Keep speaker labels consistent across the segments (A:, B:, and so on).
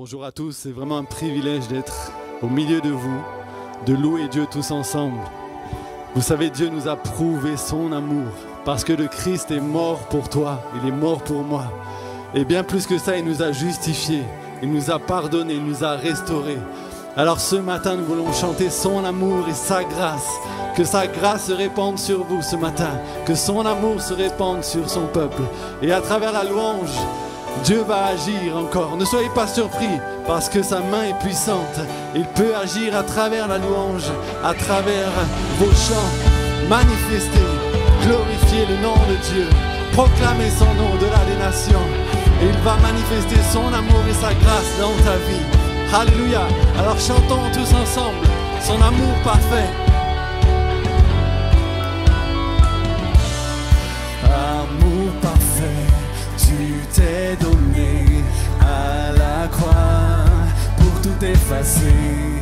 A: Bonjour à tous, c'est vraiment un privilège d'être au milieu de vous, de louer Dieu tous ensemble. Vous savez, Dieu nous a prouvé son amour parce que le Christ est mort pour toi, il est mort pour moi. Et bien plus que ça, il nous a justifiés, il nous a pardonnés, il nous a restaurés. Alors ce matin, nous voulons chanter son amour et sa grâce. Que sa grâce se répande sur vous ce matin, que son amour se répande sur son peuple. Et à travers la louange, Dieu va agir encore. Ne soyez pas surpris parce que sa main est puissante. Il peut agir à travers la louange, à travers vos chants. Manifestez, glorifiez le nom de Dieu. Proclamez son nom au-delà des nations. Et il va manifester son amour et sa grâce dans ta vie. Alléluia. Alors chantons tous ensemble son amour parfait.
B: Amour parfait, tu t'es donné à la croix pour tout effacer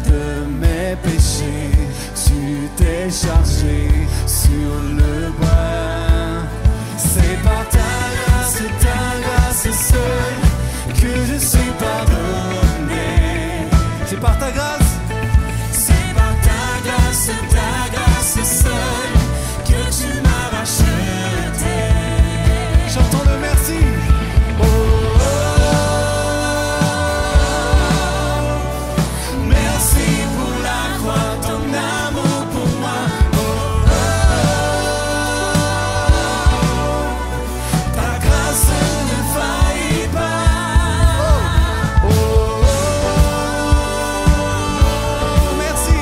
B: de mes péchés. Tu t'es chargé sur le bois. C'est par ta grâce seule que je suis pardonné.
A: C'est par ta grâce.
B: C'est par ta grâce seule que tu m'as racheté.
A: Chantons le merci.
B: Oh, oh, oh. Merci pour la croix, ton amour pour moi. Oh, oh, oh. Ta grâce ne faillit pas. Oh, oh, oh.
A: Merci.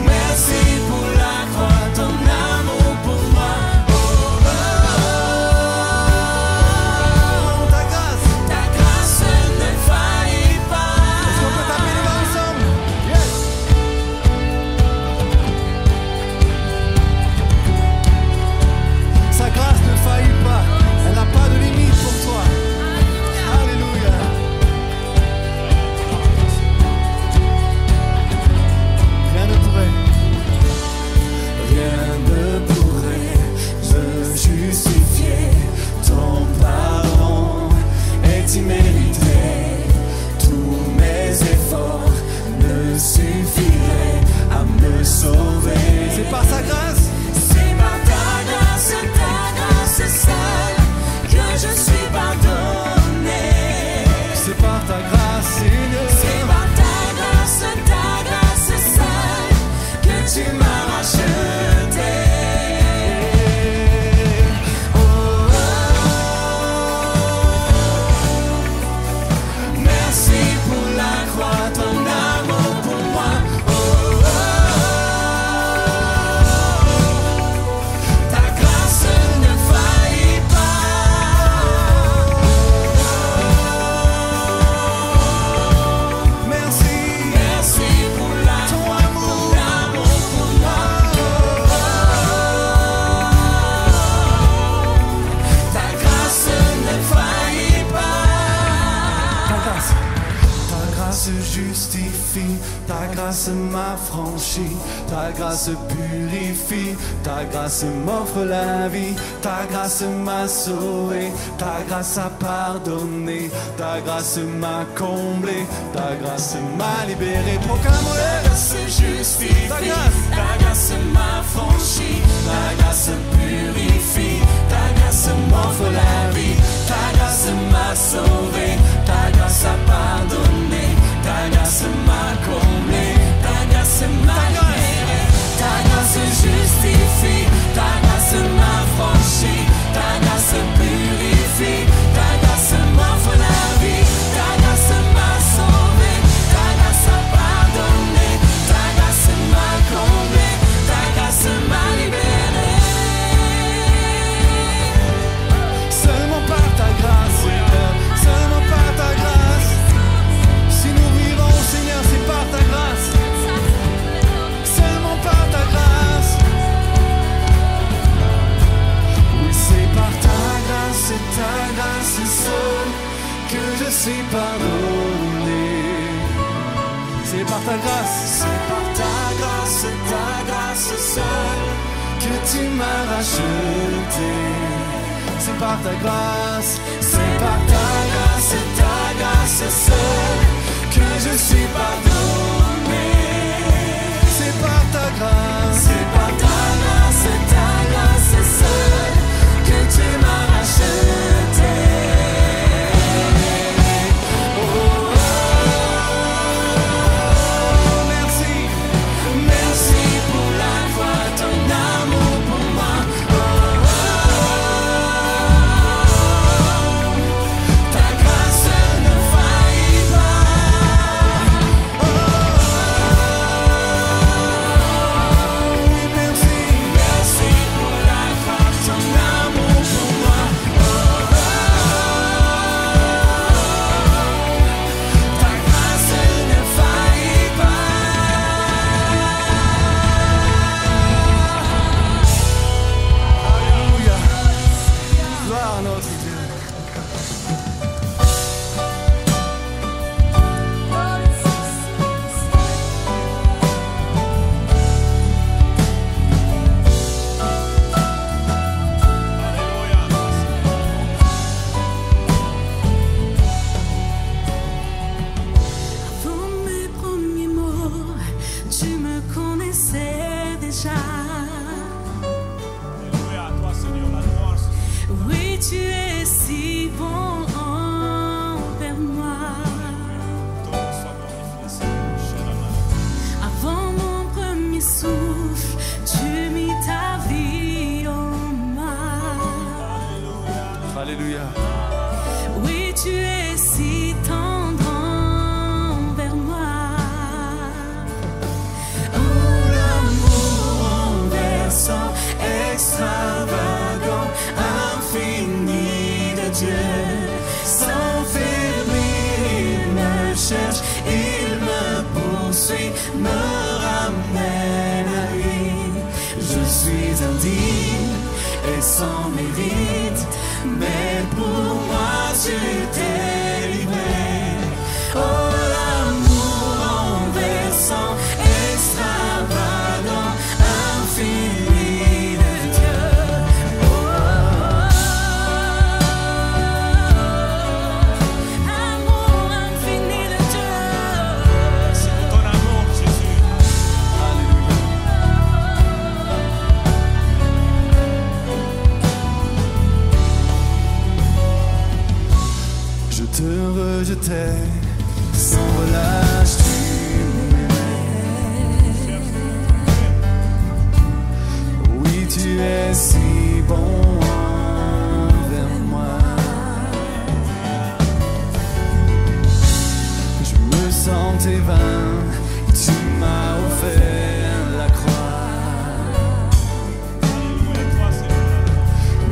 B: Merci pour la croix, ton amour pour moi.
A: C'est par sa grâce.
B: C'est par ta grâce seule que je suis pardonné.
A: C'est par ta grâce, Seigneur.
B: C'est par ta grâce seule que tu m'as racheté. Oh, oh, oh. Merci pour la croix, ton amour pour moi. Oh, oh, oh. Ta grâce ne faillit pas.
A: Merci.
B: Merci pour ton amour pour moi. Ta grâce ne faillit pas.
A: Ta grâce justifie, ta grâce m'affranchit, ta grâce purifie, ta grâce m'offre la vie, ta grâce m'a sauvé, ta grâce a pardonné, ta grâce m'a comblé, ta grâce m'a libéré. Proclame-le.
B: Ta grâce justifie,
A: Ta grâce.
B: ta grâce m'affranchit, ta grâce purifie, ta grâce m'offre la vie, ta grâce m'a sauvé, ta grâce a pardonné, ta grâce m'a comblé, ta grâce m'a libéré. Ta grâce justifie, ta grâce m'affranchit, ta grâce purifie, ta grâce m'offre la vie, ta grâce m'a sauvé, ta grâce a pardonné, ta grâce m'a comblé, ta grâce m'a libéré.
A: Seulement par ta grâce, Seigneur. Seulement par ta grâce. Si nous vivons, Seigneur, c'est par ta grâce. Seulement par ta grâce. Oui, c'est par ta grâce seule que je suis pardonné. C'est par ta grâce.
B: C'est par ta grâce seule
A: Que tu m'as racheté. C'est par ta grâce. C'est par ta grâce.
B: grâce seule que je suis pardonné.
A: C'est par ta grâce.
B: C'est par ta grâce seule que tu m'as racheté. Oh, merci, merci pour la foi, ton amour pour moi. Ta grâce ne faillit pas. Merci, merci pour la foi, ton amour pour moi. Ta grâce ne faillit pas.
A: Alléluia. Gloire à notre Dieu.
B: Avant mes premiers mots, tu me connaissais déjà.
C: Alléluia, à toi Seigneur, la gloire.
B: Oui, tu es si bon envers moi.
C: Ton nom soit glorifié, Seigneur. Shalom.
B: Avant mon premier souffle, tu mis ta vie en moi.
A: Alléluia.
B: Oui, tu es si tendre envers moi. Oh, l'amour renversant, extravagant, infini de Dieu. Sans faiblir, il me cherche, il me poursuit, me ramène à lui. Je suis indigne et sans mérite, mais pour moi tu t'es livré. Oh, l'amour renversant, extravagant, infini de Dieu. Oh, amour infini de Dieu.
C: C'est pour ton amour, Jésus.
A: Je te rejetais sans relâche, tu m'aimais. Oui, tu es si bon envers moi. Je me sentais vain, tu m'as offert la croix.
C: Alléluia, à toi Seigneur.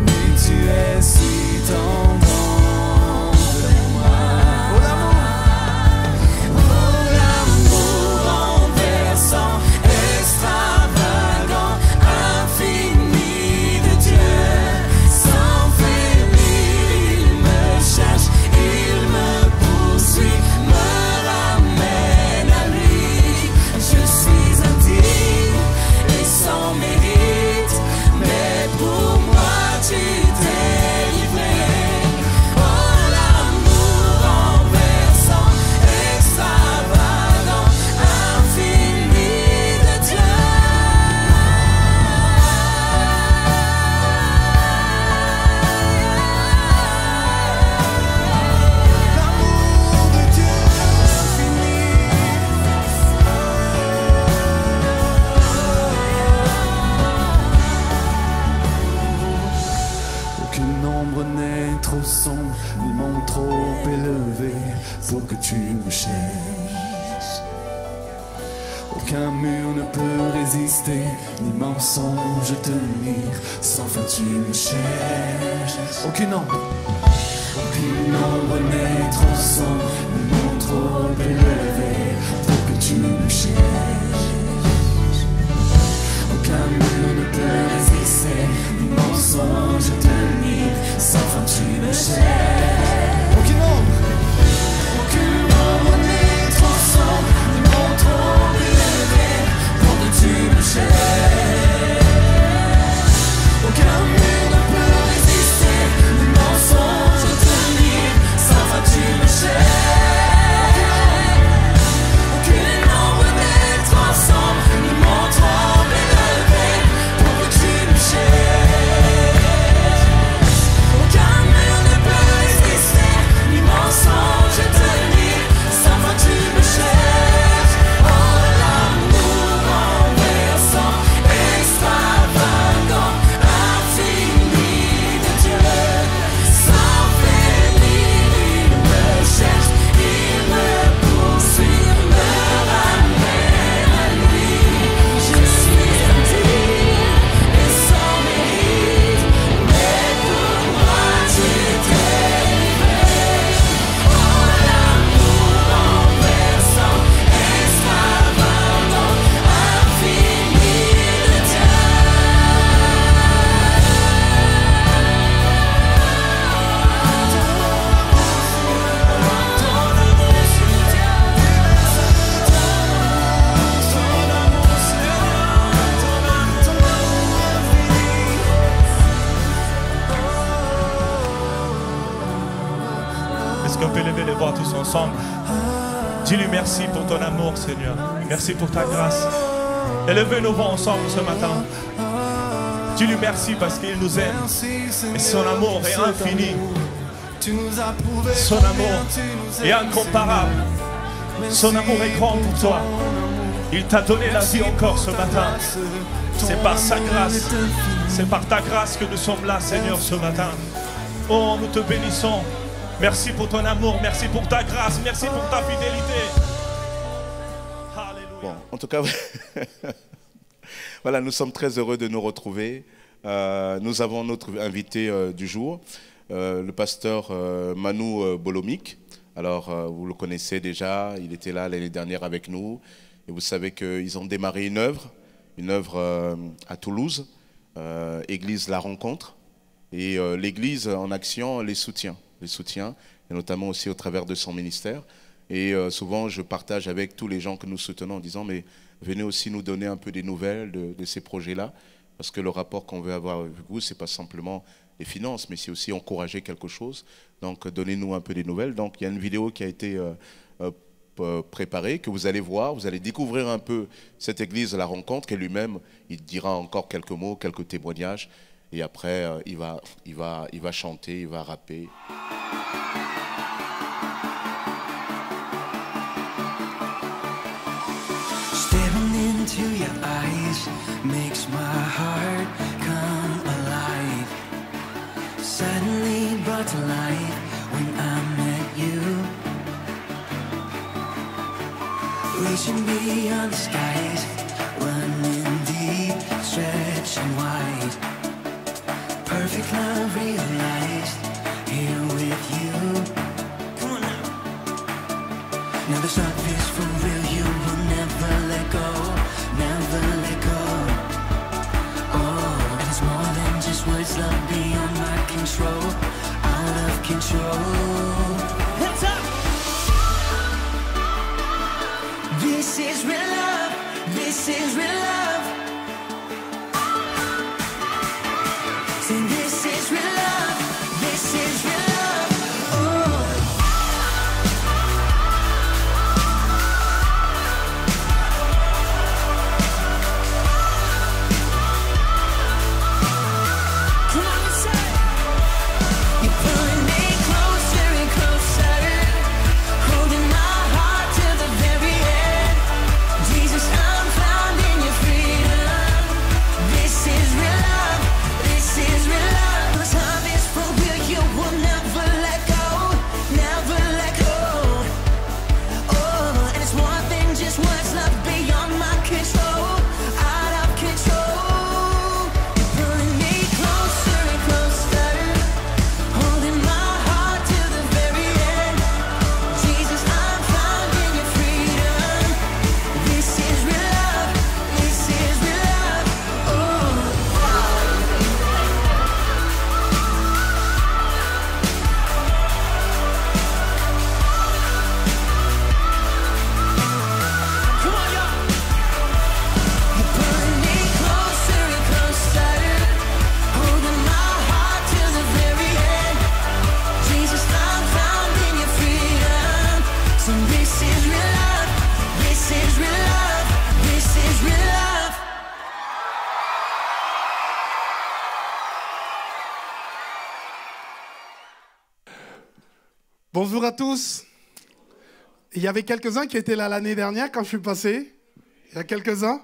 A: Oui, tu es si tendre envers moi. Oh, l'amour!
B: Oh, l'amour renversant, extravagant, infini de Dieu. Sans faiblir, il me cherche, il me poursuit, me ramène à lui. Je suis indigne et sans mérite, mais pour moi tu t'es livré. Oh, l'amour renversant, extravagant, infini de Dieu.
A: L'amour de Dieu infini. Aucun nombre n'est trop sombre, ni monde trop élevé pour que tu me cherches. Aucun mur ne peut résister, ni mensonge tenir, sans fin tu me cherches. Aucun nombre n'est trop sombre, ni monde trop élevé pour que tu me cherches. Aucun mur ne peut résister, ni mensonge tenir, sans fin tu me cherches. Aucun nombre n'est trop sombre, ni monde trop élevé pour que tu me cherches. Aucun mur ne peut résister, ni mensonge tenir, sans fin tu me cherches.
C: peut lever les voix tous ensemble. Dis-lui merci pour ton amour, Seigneur. Merci pour ta grâce. Élevez nos voix ensemble ce matin. Dis-lui merci parce qu'il nous aime. Et son amour est infini. Son amour est incomparable. Son amour est grand pour toi. Il t'a donné la vie encore ce matin. C'est par sa grâce. C'est par ta grâce que nous sommes là, Seigneur, ce matin. Oh, nous te bénissons. Merci pour ton amour. Merci pour ta grâce. Merci pour ta fidélité. Alléluia.
D: Bon, en tout cas, voilà, nous sommes très heureux de nous retrouver. Nous avons notre invité du jour, le pasteur Manu Bolomik. Alors, vous le connaissez déjà, il était là l'année dernière avec nous. Et vous savez qu'ils ont démarré une œuvre à Toulouse, Église La Rencontre. Et l'Église en action les soutient, et notamment aussi au travers de son ministère. Et souvent, je partage avec tous les gens que nous soutenons en disant, mais venez aussi nous donner un peu des nouvelles de ces projets-là. Parce que le rapport qu'on veut avoir avec vous, ce n'est pas simplement les finances, mais c'est aussi encourager quelque chose. Donc, donnez-nous un peu des nouvelles. Donc, il y a une vidéo qui a été préparée, que vous allez voir. Vous allez découvrir un peu cette église, La Rencontre, et lui-même, il dira encore quelques mots, quelques témoignages. Et après, il va chanter, il va rapper.
B: Staring into your eyes makes my heart come alive. Suddenly brought to life when I met you. Reaching beyond the skies, running deep, stretching wide. Perfect love realized here with you. Come on now. Now this love is for real. You will never let go, never let go. Oh, and it's more than just words. Love beyond my control, out of control. Hands up. This is real love. This is real love. Sing, this is real love. This is real love. Oh. Come on, let's say. You're pulling me closer and closer, holding my heart to the very end. Jesus, I'm found in your freedom. This is real love. This is real love. This love is for real. You will never let go, never let go. Oh, and it's more than just words. Love beyond my control, out of control. You're pulling me closer and closer, holding my heart to the very end. Jesus, I'm found in your freedom. This is real love. This is real love. Oh. Come on, y'all. You're pulling me closer and closer, holding my heart to the very end. Jesus, I'm found in your freedom. So this is real love. This is real love. This is real love.
E: Bonjour à tous. Il y avait quelques-uns qui étaient là l'année dernière quand je suis passé. Il y a quelques-uns.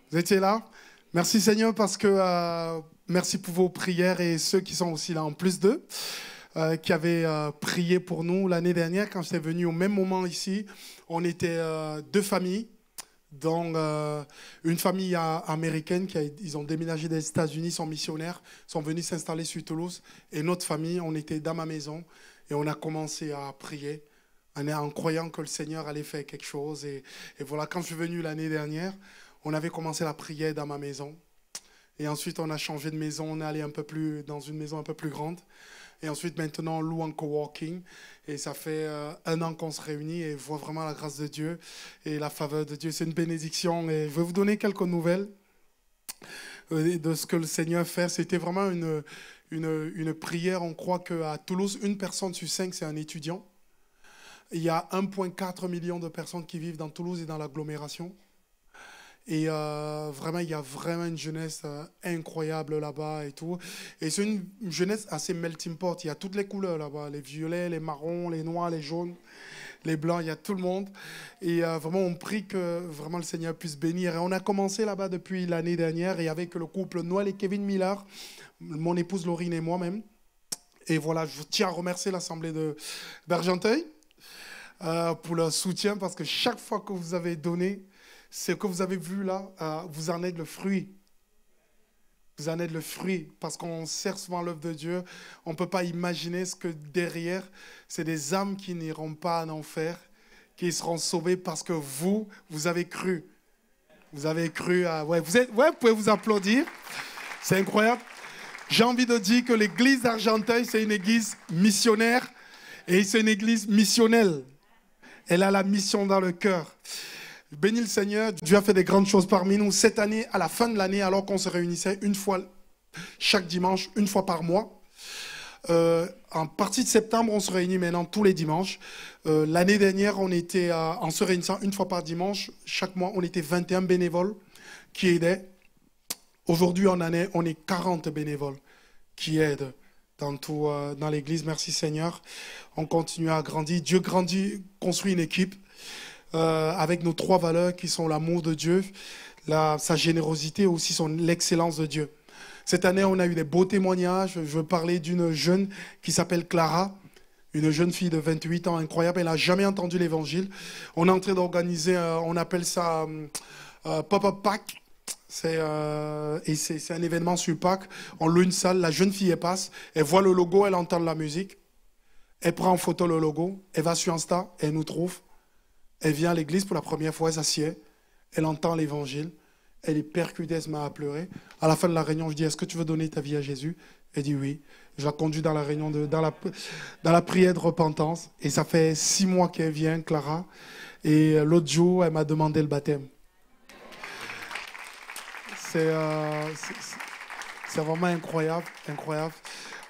E: Vous étiez là. Merci Seigneur parce que merci pour vos prières et ceux qui sont aussi là en plus d'eux, qui avaient prié pour nous l'année dernière quand j'étais venu au même moment ici. On était deux familles. Donc, une famille américaine, ils ont déménagé des États-Unis, sont missionnaires, sont venus s'installer sur Toulouse. Et notre famille, on était dans ma maison et on a commencé à prier en croyant que le Seigneur allait faire quelque chose. Et voilà, quand je suis venu l'année dernière, on avait commencé la prière dans ma maison. Et ensuite, on a changé de maison, on est allé dans une maison un peu plus grande. Et ensuite, maintenant, on loue en coworking. Et ça fait 1 an qu'on se réunit et voit vraiment la grâce de Dieu et la faveur de Dieu. C'est une bénédiction. Et je vais vous donner quelques nouvelles de ce que le Seigneur fait. C'était vraiment une prière. On croit qu'à Toulouse, 1 personne sur 5, c'est un étudiant. Il y a 1,4 million de personnes qui vivent dans Toulouse et dans l'agglomération. Et vraiment, il y a vraiment une jeunesse incroyable là-bas et tout. Et c'est une jeunesse assez melting pot. Il y a toutes les couleurs là-bas. Les violets, les marrons, les noirs, les jaunes, les blancs. Il y a tout le monde. Et vraiment, on prie que vraiment le Seigneur puisse bénir. Et on a commencé là-bas depuis l'année dernière. Et avec le couple Noël et Kevin Miller, mon épouse Laurine et moi-même. Et voilà, je tiens à remercier l'Assemblée d'Argenteuil pour leur soutien. Parce que chaque fois que vous avez donné, ce que vous avez vu là, vous en êtes le fruit. Vous en êtes le fruit. Parce qu'on sert souvent l'œuvre de Dieu. On ne peut pas imaginer ce que derrière, c'est des âmes qui n'iront pas en enfer, qui seront sauvées parce que vous avez cru. Vous avez cru. Vous pouvez vous applaudir. C'est incroyable. J'ai envie de dire que l'église d'Argenteuil, c'est une église missionnaire et c'est une église missionnelle. Elle a la mission dans le cœur. Bénis le Seigneur, Dieu a fait des grandes choses parmi nous. Cette année, à la fin de l'année, alors qu'on se réunissait une fois chaque dimanche, une fois par mois, en partie de septembre, on se réunit maintenant tous les dimanches. L'année dernière, on était en se réunissant une fois par dimanche. Chaque mois, on était 21 bénévoles qui aidaient. Aujourd'hui, on est 40 bénévoles qui aident dans l'église. Merci Seigneur. On continue à grandir. Dieu grandit, construit une équipe. Avec nos 3 valeurs qui sont l'amour de Dieu, sa générosité et aussi l'excellence de Dieu. Cette année, on a eu des beaux témoignages. Je veux parler d'une jeune qui s'appelle Clara, une jeune fille de 28 ans, incroyable. Elle n'a jamais entendu l'évangile. On est en train d'organiser, on appelle ça Pop-up Pack. C'est un événement sur Pâques. On loue une salle, la jeune fille, elle passe, elle voit le logo, elle entend la musique. Elle prend en photo le logo, elle va sur Insta, elle nous trouve. Elle vient à l'église pour la première fois, elle s'assied, elle entend l'évangile, elle est percutée, elle se met à pleurer. À la fin de la réunion, je dis, est-ce que tu veux donner ta vie à Jésus? Elle dit oui. Je la conduis dans la réunion, dans la prière de repentance. Et ça fait 6 mois qu'elle vient, Clara. Et l'autre jour, elle m'a demandé le baptême. C'est vraiment incroyable, incroyable.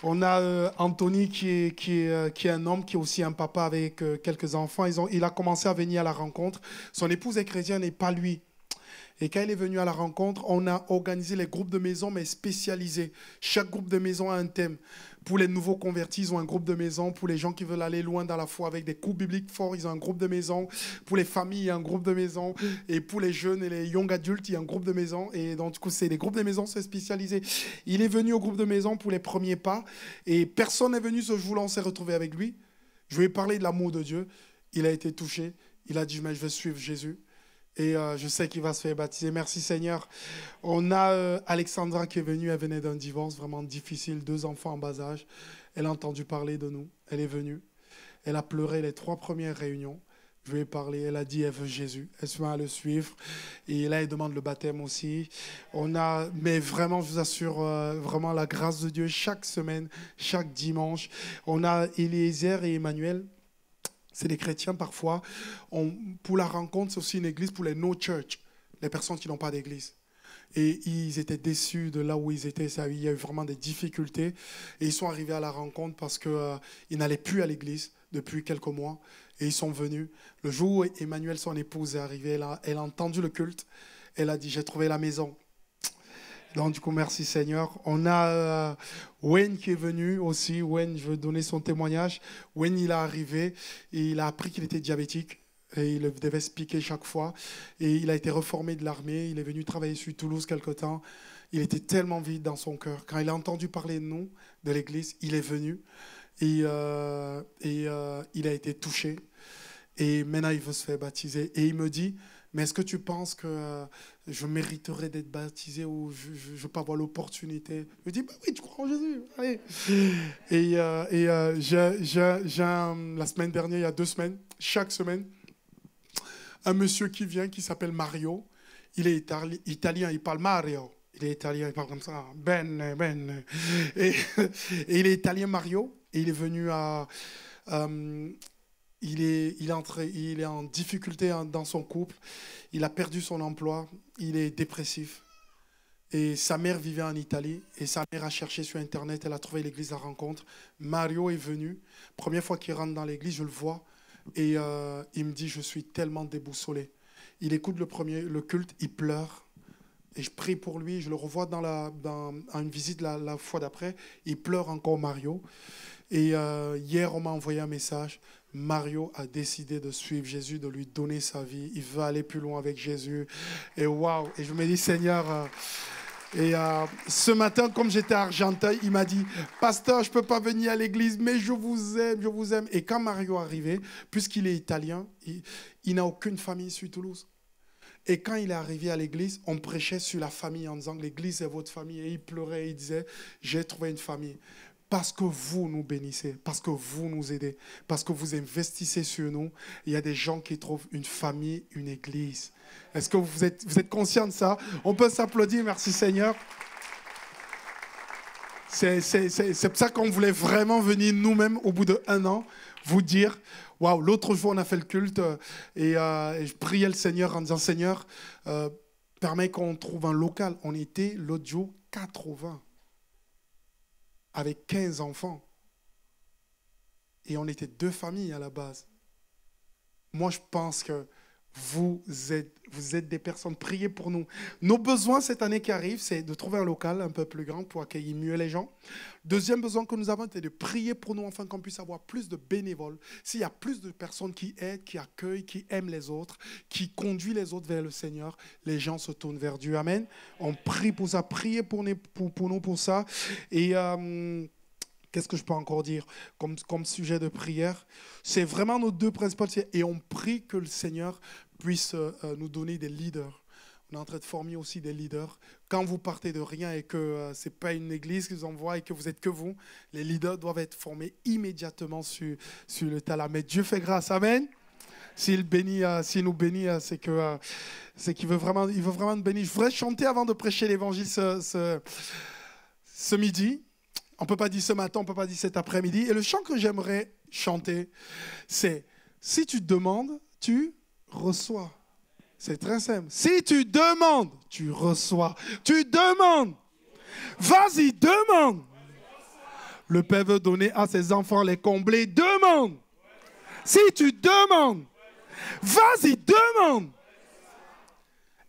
E: On a Anthony qui est un homme, qui est aussi un papa avec quelques enfants. Il a commencé à venir à la rencontre. Son épouse est chrétienne et pas lui. Et quand il est venu à la rencontre, on a organisé les groupes de maison, mais spécialisés. Chaque groupe de maison a un thème. Pour les nouveaux convertis, ils ont un groupe de maison. Pour les gens qui veulent aller loin dans la foi avec des coups bibliques forts, ils ont un groupe de maison. Pour les familles, il y a un groupe de maison. Et pour les jeunes et les young adultes, il y a un groupe de maison. Et donc, du coup, c'est des groupes de maison, c'est spécialisé. Il est venu au groupe de maison pour les premiers pas. Et personne n'est venu ce jour-là, on s'est retrouvé avec lui. Je lui ai parlé de l'amour de Dieu. Il a été touché. Il a dit, mais je vais suivre Jésus. Et je sais qu'il va se faire baptiser. Merci Seigneur. On a Alexandra qui est venue. Elle venait d'un divorce vraiment difficile. 2 enfants en bas âge. Elle a entendu parler de nous. Elle est venue. Elle a pleuré les 3 premières réunions. Je lui ai parlé. Elle a dit elle veut Jésus. Elle se met à le suivre. Et là, elle demande le baptême aussi. Mais vraiment, je vous assure, vraiment la grâce de Dieu chaque semaine, chaque dimanche. On a Eliezer et Emmanuel. C'est des chrétiens parfois. Pour la rencontre, c'est aussi une église pour les no church, les personnes qui n'ont pas d'église. Et ils étaient déçus de là où ils étaient. Il y a eu vraiment des difficultés. Et ils sont arrivés à la rencontre parce qu'ils n'allaient plus à l'église depuis quelques mois. Et ils sont venus. Le jour où Emmanuel, son épouse, est arrivée, elle a entendu le culte. Elle a dit, j'ai trouvé la maison. Donc, du coup, merci Seigneur. On a Wayne qui est venu aussi. Wayne, je veux donner son témoignage. Wayne, il est arrivé et il a appris qu'il était diabétique. Et il devait se piquer chaque fois. Et il a été reformé de l'armée. Il est venu travailler sur Toulouse quelque temps. Il était tellement vide dans son cœur. Quand il a entendu parler de nous, de l'église, il est venu. Et il a été touché. Et maintenant, il veut se faire baptiser. Et il me dit, mais est-ce que tu penses que je mériterais d'être baptisé ou je ne veux pas avoir l'opportunité? Je lui dis, bah oui, tu crois en Jésus, allez. Et la semaine dernière, il y a 2 semaines, chaque semaine, un monsieur qui vient, qui s'appelle Mario. Il est italien, il parle Mario. Il est italien, il parle comme ça. Ben. Et il est italien, Mario. Et il est venu à... Il est en difficulté dans son couple. Il a perdu son emploi. Il est dépressif. Et sa mère vivait en Italie. Et sa mère a cherché sur Internet. Elle a trouvé l'église à rencontre. Mario est venu. Première fois qu'il rentre dans l'église, je le vois. Et il me dit, je suis tellement déboussolé. Il écoute le culte, il pleure. Et je prie pour lui, je le revois dans une visite la fois d'après. Il pleure encore, Mario. Et hier, on m'a envoyé un message. Mario a décidé de suivre Jésus, de lui donner sa vie. Il veut aller plus loin avec Jésus. Et waouh! Et je me dis, Seigneur... ce matin, comme j'étais à Argenteuil, il m'a dit, pasteur, je ne peux pas venir à l'église, mais je vous aime, je vous aime. Et quand Mario est arrivé, puisqu'il est italien, il n'a aucune famille sur Toulouse. Et quand il est arrivé à l'église, on prêchait sur la famille en disant, l'église est votre famille. Et il pleurait, il disait, j'ai trouvé une famille. Parce que vous nous bénissez, parce que vous nous aidez, parce que vous investissez sur nous, il y a des gens qui trouvent une famille, une église. Est-ce que vous êtes conscient de ça? On peut s'applaudir, merci Seigneur. C'est pour ça qu'on voulait vraiment venir nous-mêmes au bout d'1 an, vous dire, waouh, l'autre jour on a fait le culte et je priais le Seigneur en disant, Seigneur, permets qu'on trouve un local. On était l'autre jour 80. Avec 15 enfants. Et on était 2 familles à la base. Moi, je pense que vous êtes des personnes, priez pour nous. Nos besoins cette année qui arrive, c'est de trouver un local un peu plus grand pour accueillir mieux les gens. Deuxième besoin que nous avons, c'est de prier pour nous afin qu'on puisse avoir plus de bénévoles. S'il y a plus de personnes qui aident, qui accueillent, qui aiment les autres, qui conduisent les autres vers le Seigneur, les gens se tournent vers Dieu. Amen. On prie pour ça, priez pour nous pour ça. Et qu'est-ce que je peux encore dire comme sujet de prière? C'est vraiment nos 2 principales. Et on prie que le Seigneur puisse nous donner des leaders. On est en train de former aussi des leaders. Quand vous partez de rien et que ce n'est pas une église qui vous envoie et que vous n'êtes que vous, les leaders doivent être formés immédiatement sur le talent. Mais Dieu fait grâce. Amen. S'il nous bénit, c'est qu'il veut vraiment nous bénir. Je voudrais chanter avant de prêcher l'évangile ce midi. On ne peut pas dire ce matin, on ne peut pas dire cet après-midi. Et le chant que j'aimerais chanter, c'est « Si tu demandes, tu reçois ». C'est très simple. Si tu demandes, tu reçois. Tu demandes. Vas-y, demande. Le Père veut donner à ses enfants les combler. Demande. Si tu demandes, vas-y, demande.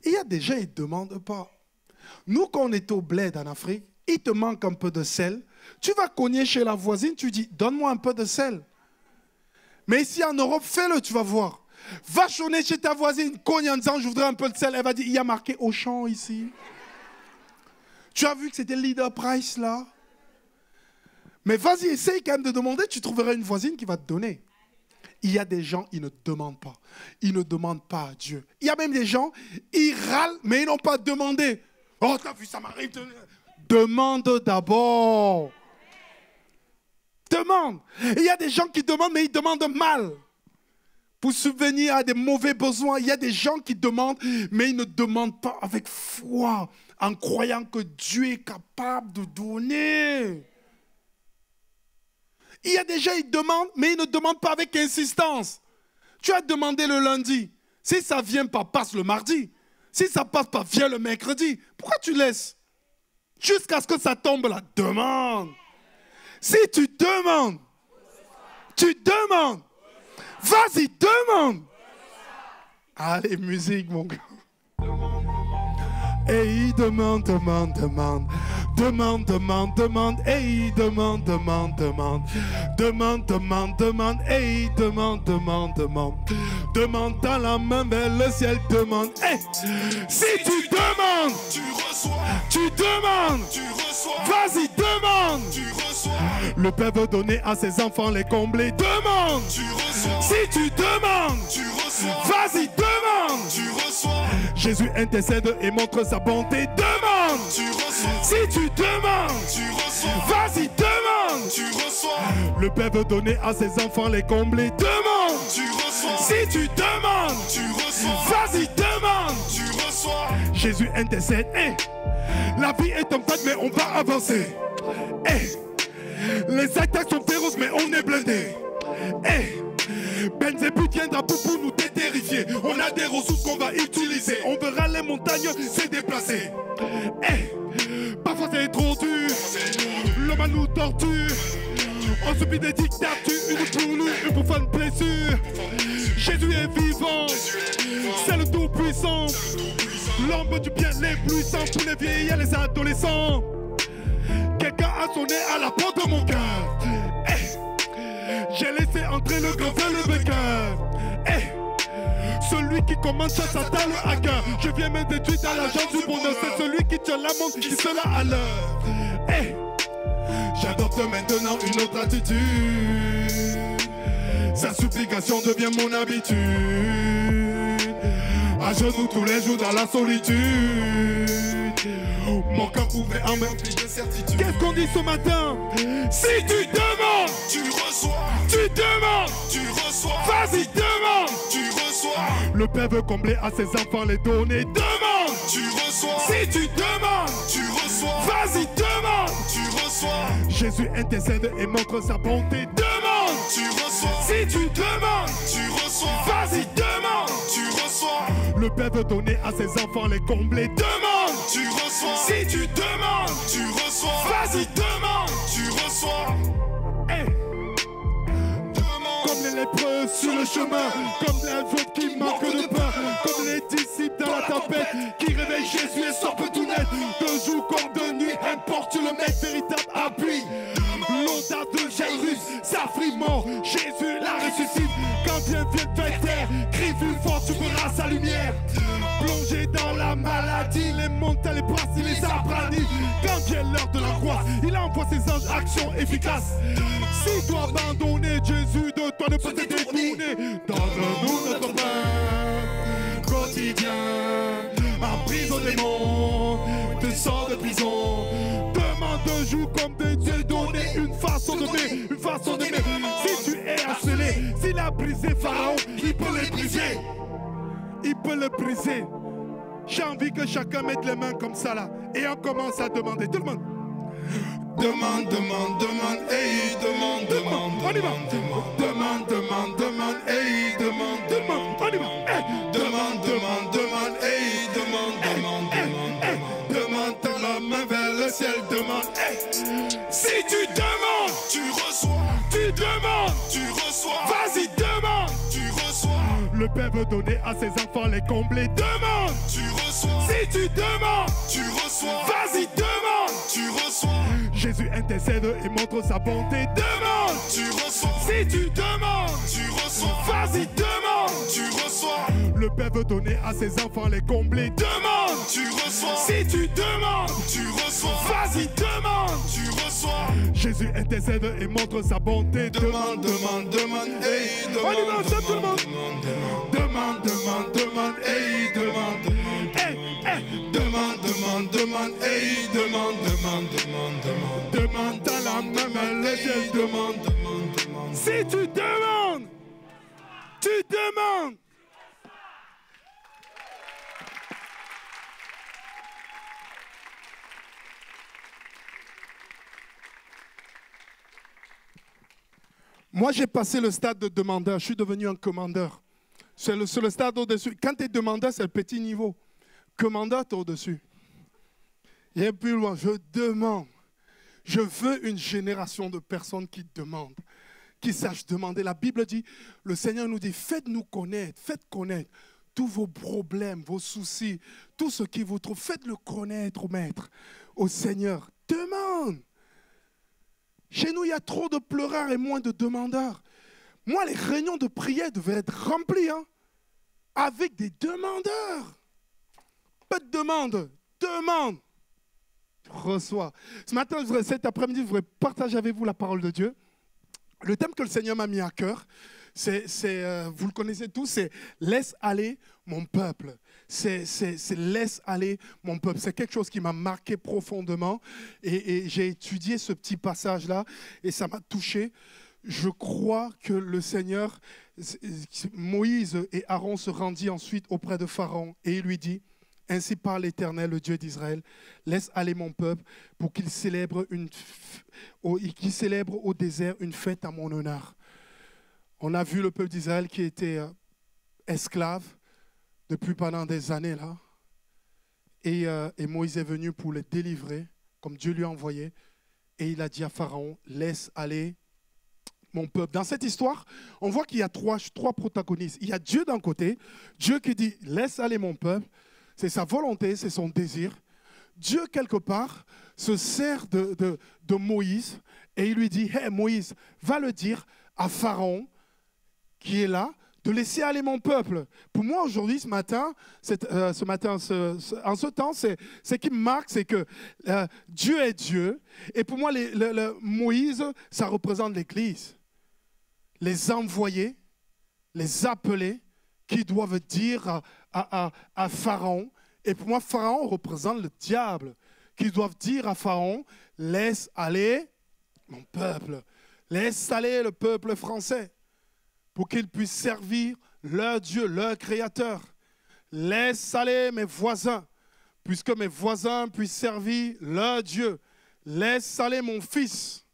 E: Il y a des gens, ils ne demandent pas. Nous, quand on était au bled en Afrique, il te manque un peu de sel. Tu vas cogner chez la voisine, tu dis, donne-moi un peu de sel. Mais ici en Europe, fais-le, tu vas voir. Va sonner chez ta voisine, cogne en disant, je voudrais un peu de sel. Elle va dire, il y a marqué Auchan ici. Tu as vu que c'était Leader Price là? Mais vas-y, essaye quand même de demander, tu trouveras une voisine qui va te donner. Il y a des gens, ils ne demandent pas. Ils ne demandent pas à Dieu. Il y a même des gens, ils râlent, mais ils n'ont pas demandé. Oh, t'as vu, ça m'arrive. Demande d'abord. Demande. Il y a des gens qui demandent, mais ils demandent mal. Pour subvenir à des mauvais besoins. Il y a des gens qui demandent, mais ils ne demandent pas avec foi, en croyant que Dieu est capable de donner. Il y a des gens, ils demandent, mais ils ne demandent pas avec insistance. Tu as demandé le lundi. Si ça ne vient pas, passe le mardi. Si ça ne passe pas, viens le mercredi. Pourquoi tu laisses? Jusqu'à ce que ça tombe là, demande. Si tu demandes, vas-y, demande. Allez, musique, mon gars. Et il demande. Demande, et il demande. Demande, et il demande. Demande dans la main, mais le ciel demande. Hey, si tu demandes, tu reçois. Tu demandes, tu reçois. Vas-y, demande. Tu reçois. Le Père veut donner à ses enfants les combler. Demande, tu reçois. Si tu demandes, tu reçois. Vas-y, demande. Tu reçois. Jésus intercède et montre sa bonté. Demande, tu reçois. Si tu demandes, tu reçois. Vas-y, demande. Tu reçois. Le Père veut donner à ses enfants les combler. Demande, tu reçois. Si tu demandes, tu reçois. Vas-y, demande. Tu reçois. Jésus intercède. Hey, la vie est un fait, mais on va avancer. Hey, les attaques sont féroces, mais on est blindé. Hey, Benzébu viendra pour nous déterrifier. On a des ressources qu'on va utiliser. On verra les montagnes se déplacer. Hey, parfois c'est trop dur. Le mal nous torture. On subit des dictatures, une pour lui, une pour faire une blessure. Jésus est vivant, c'est le tout-puissant. L'ombre du bien l'éblouissant pour les vieillards, les adolescents. Quelqu'un a sonné à la porte de mon cœur. J'ai laissé entrer le grand vers le vainqueur. Celui qui commence à s'attaler à cœur. Je viens me détruire dans l'agence du bonheur. C'est celui qui tient la montre qui sera à l'heure. J'adopte maintenant une autre attitude. Sa supplication devient mon habitude. À genoux tous les jours dans la solitude. Mon cœur pouvait en même de certitude. Qu'est-ce qu'on dit ce matin? Si tu demandes, tu reçois. Tu demandes, tu reçois. Vas-y, demande, tu reçois. Le Père veut combler à ses enfants les donner. Demande, tu reçois. Si tu demandes, tu reçois. Vas-y, demande, tu reçois. Jésus intercède et montre sa bonté. Demande, tu reçois. Si tu demandes, tu reçois. Vas-y, demande, tu reçois. Le Père veut donner à ses enfants les combler. Demande, tu reçois. Si tu demandes, tu reçois. Vas-y, demande, tu reçois. Comme les lépreux sur le chemin, comme les autres qui manquent de pain, comme les disciples dans la tempête, qui réveillent Jésus et sortent tout net. De jour comme de nuit, importe le mec, véritable appui. L'onde de Jairus, s'affrit mort, Jésus la ressuscite. Quand bien vient de terre, crie plus fort, tu verras sa lumière. Plongé dans la maladie, les montagnes, les brasses, il les aplanit. Quand vient l'heure de l'angoisse, il envoie ses anges, action efficace. Si tu abandonner Jésus de toi, ne peut te détourner. Donne-nous notre pain quotidien. Emprisonnement, te sors de prison. Demande un jour comme de Dieu, donner une façon d'aimer, une façon d'aimer. Si tu es harcelé, s'il a brisé Pharaon, il peut le briser. Il peut le briser. J'ai envie que chacun mette les mains comme ça là. Et on commence à demander. Tout le monde. Demande, demande, demande, hey, demande, demande, on y va. Demande, demande, demande, hey, demande, demande, on y va. Demande, demande, demande, hey, demande, demande, demande, demande, tends la main vers le ciel, demande, hey. Si tu demandes, tu reçois. Tu demandes, tu reçois. Vas-y, demande, tu reçois. Le Père veut donner à ses enfants les combler. Demande, tu reçois. Si tu demandes, tu reçois. Vas-y, demande, tu reçois. Jésus intercède et montre sa bonté. Demande, tu reçois. Si tu demandes, tu reçois. Vas-y, demande, tu reçois. Le Père veut donner à ses enfants les combler. Demande, tu reçois. Si tu demandes, tu reçois. Vas-y, demande, tu reçois. Jésus intercède et montre sa bonté. Demande, demande, demande, hey, demande. On y va, tout le monde. Demande, demande, demande, hey, demande. Hey, hey. Demande, demande, demande, hey, demande, demande, demande, demande. Demande dans la main, mais le ciel demande, demande, demande. Si tu demandes, tu demandes. Moi, j'ai passé le stade de demandeur. Je suis devenu un commandeur. C'est le stade au-dessus. Quand tu es demandeur, c'est le petit niveau. Commandeur, tu es au-dessus. Et plus loin, je demande. Je veux une génération de personnes qui demandent, qui sachent demander. La Bible dit, le Seigneur nous dit, faites-nous connaître, faites connaître tous vos problèmes, vos soucis, tout ce qui vous trouve. Faites-le connaître au Maître, au Seigneur. Demande. Chez nous, il y a trop de pleureurs et moins de demandeurs. Moi, les réunions de prière devaient être remplies, hein, avec des demandeurs. Pas de demande, demande. Reçois. Ce matin, cet après-midi, je voudrais partager avec vous la parole de Dieu. Le thème que le Seigneur m'a mis à cœur, vous le connaissez tous, c'est « Laisse aller mon peuple ». C'est « Laisse aller mon peuple ». C'est quelque chose qui m'a marqué profondément et j'ai étudié ce petit passage-là et ça m'a touché. Je crois que le Seigneur, Moïse et Aaron se rendit ensuite auprès de Pharaon et il lui dit « Ainsi parle l'Éternel, le Dieu d'Israël, laisse aller mon peuple pour qu'il célèbre au désert une fête à mon honneur. » On a vu le peuple d'Israël qui était esclave depuis pendant des années là. Et Moïse est venu pour les délivrer, comme Dieu lui a envoyé. Et il a dit à Pharaon, laisse aller mon peuple. Dans cette histoire, on voit qu'il y a trois protagonistes. Il y a Dieu d'un côté, Dieu qui dit « laisse aller mon peuple », c'est sa volonté, c'est son désir. Dieu, quelque part, se sert de Moïse et il lui dit « Hey Moïse, va le dire à Pharaon qui est là, de laisser aller mon peuple. » Pour moi, aujourd'hui, ce matin, en ce temps, ce qui me marque, c'est que Dieu est Dieu. Et pour moi, Moïse, ça représente l'Église. Les envoyés, les appelés, qui doivent dire à Pharaon. Et pour moi, Pharaon représente le diable, qui doivent dire à Pharaon, laisse aller mon peuple. Laisse aller le peuple français, pour qu'ils puissent servir leur Dieu, leur Créateur. Laisse aller mes voisins, puisque mes voisins puissent servir leur Dieu. Laisse aller mon fils.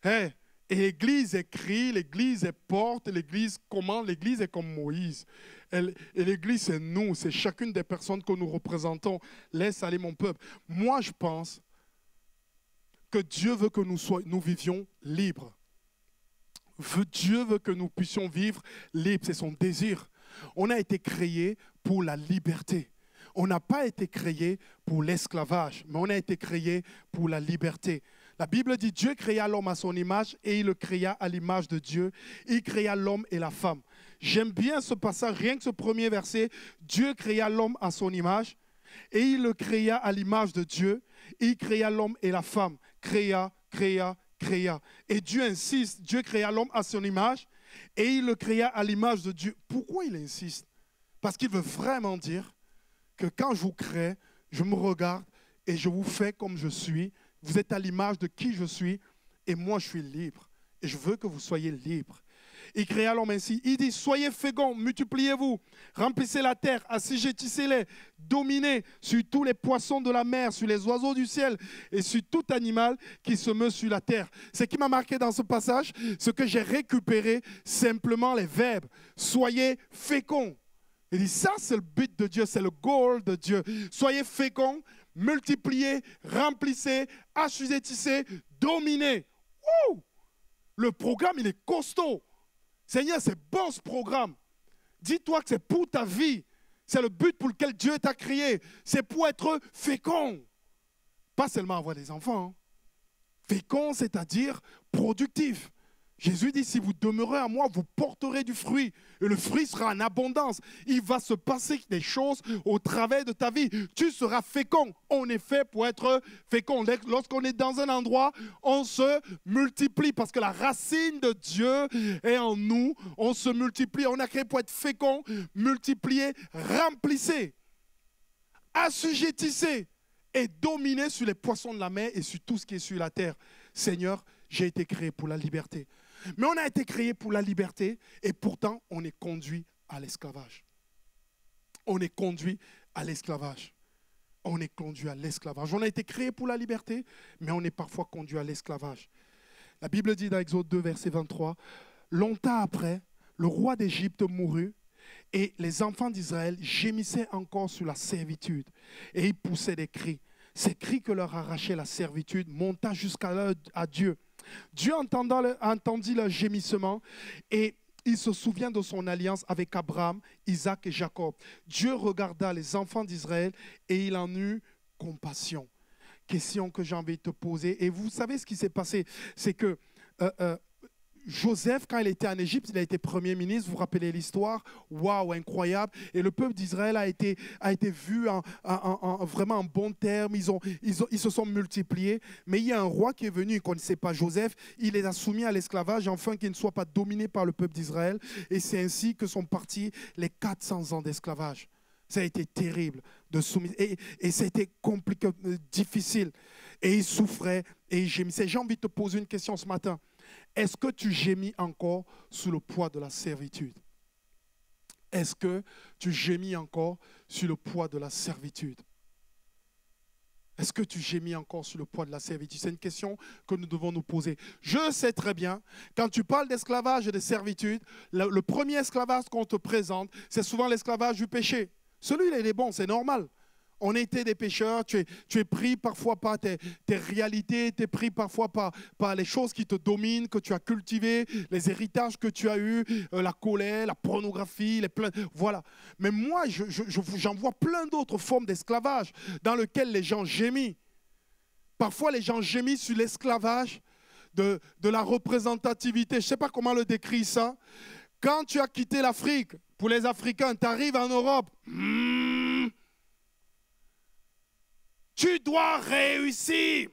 E: Hey, et l'Église est cri, l'Église est porte, l'Église commande, l'Église est comme Moïse. Et l'Église, c'est nous, c'est chacune des personnes que nous représentons. Laisse aller mon peuple. Moi, je pense que Dieu veut que nous vivions libres. Dieu veut que nous puissions vivre libres, c'est son désir. On a été créé pour la liberté. On n'a pas été créé pour l'esclavage, mais on a été créé pour la liberté. La Bible dit Dieu créa l'homme à son image et il le créa à l'image de Dieu. Il créa l'homme et la femme. J'aime bien ce passage, rien que ce premier verset. Dieu créa l'homme à son image et il le créa à l'image de Dieu. Il créa l'homme et la femme. Créa. Et Dieu insiste, Dieu créa l'homme à son image et il le créa à l'image de Dieu. Pourquoi il insiste? Parce qu'il veut vraiment dire que quand je vous crée, je me regarde et je vous fais comme je suis. Vous êtes à l'image de qui je suis et moi je suis libre. Et je veux que vous soyez libres. Il créa l'homme ainsi. Il dit, soyez féconds, multipliez-vous, remplissez la terre, assujettissez-les, dominez sur tous les poissons de la mer, sur les oiseaux du ciel et sur tout animal qui se meut sur la terre. Ce qui m'a marqué dans ce passage, c'est que j'ai récupéré simplement les verbes. Soyez féconds. Il dit, ça c'est le but de Dieu, c'est le goal de Dieu. Soyez féconds, multipliez, remplissez, assujettissez, dominez. Wouh! Le programme, il est costaud. Seigneur, c'est bon ce programme. Dis-toi que c'est pour ta vie. C'est le but pour lequel Dieu t'a créé. C'est pour être fécond. Pas seulement avoir des enfants. Hein. Fécond, c'est-à-dire productif. Jésus dit, si vous demeurez à moi, vous porterez du fruit. Et le fruit sera en abondance. Il va se passer des choses au travers de ta vie. Tu seras fécond. On est fait pour être fécond. Lorsqu'on est dans un endroit, on se multiplie. Parce que la racine de Dieu est en nous. On se multiplie. On a créé pour être fécond, multiplier, remplissez, assujettissez et dominer sur les poissons de la mer et sur tout ce qui est sur la terre. Seigneur, j'ai été créé pour la liberté. Mais on a été créé pour la liberté et pourtant on est conduit à l'esclavage. On est conduit à l'esclavage. On est conduit à l'esclavage. On a été créé pour la liberté, mais on est parfois conduit à l'esclavage. La Bible dit dans Exode 2, verset 23, « Longtemps après, le roi d'Égypte mourut et les enfants d'Israël gémissaient encore sur la servitude et ils poussaient des cris. Ces cris que leur arrachait la servitude monta jusqu'à Dieu. Dieu entendit leur gémissement et il se souvient de son alliance avec Abraham, Isaac et Jacob. Dieu regarda les enfants d'Israël et il en eut compassion. Question que j'ai envie de te poser. Et vous savez ce qui s'est passé, c'est que Joseph, quand il était en Égypte, il a été premier ministre, vous vous rappelez l'histoire, waouh, incroyable. Et le peuple d'Israël a été vu vraiment en bons termes, ils se sont multipliés. Mais il y a un roi qui est venu, il ne connaissait pas Joseph, il les a soumis à l'esclavage afin qu'ils ne soient pas dominés par le peuple d'Israël. Et c'est ainsi que sont partis les 400 ans d'esclavage. Ça a été terrible de soumettre. Et c'était compliqué, difficile. Et ils souffraient et ils gémissaient. J'ai envie de te poser une question ce matin. Est-ce que tu gémis encore sous le poids de la servitude? Est-ce que tu gémis encore sur le poids de la servitude? Est-ce que tu gémis encore sur le poids de la servitude? C'est une question que nous devons nous poser. Je sais très bien, quand tu parles d'esclavage et de servitude, le premier esclavage qu'on te présente, c'est souvent l'esclavage du péché. Celui-là, il est bon, c'est normal. On était des pécheurs, tu es pris parfois par tes réalités, tu es pris parfois par les choses qui te dominent, que tu as cultivées, les héritages que tu as eus, la colère, la pornographie, voilà. Mais moi, j'en vois plein d'autres formes d'esclavage dans lesquelles les gens gémissent. Parfois, les gens gémissent sur l'esclavage de la représentativité. Je ne sais pas comment le décrire ça. Quand tu as quitté l'Afrique, pour les Africains, tu arrives en Europe. Tu dois réussir.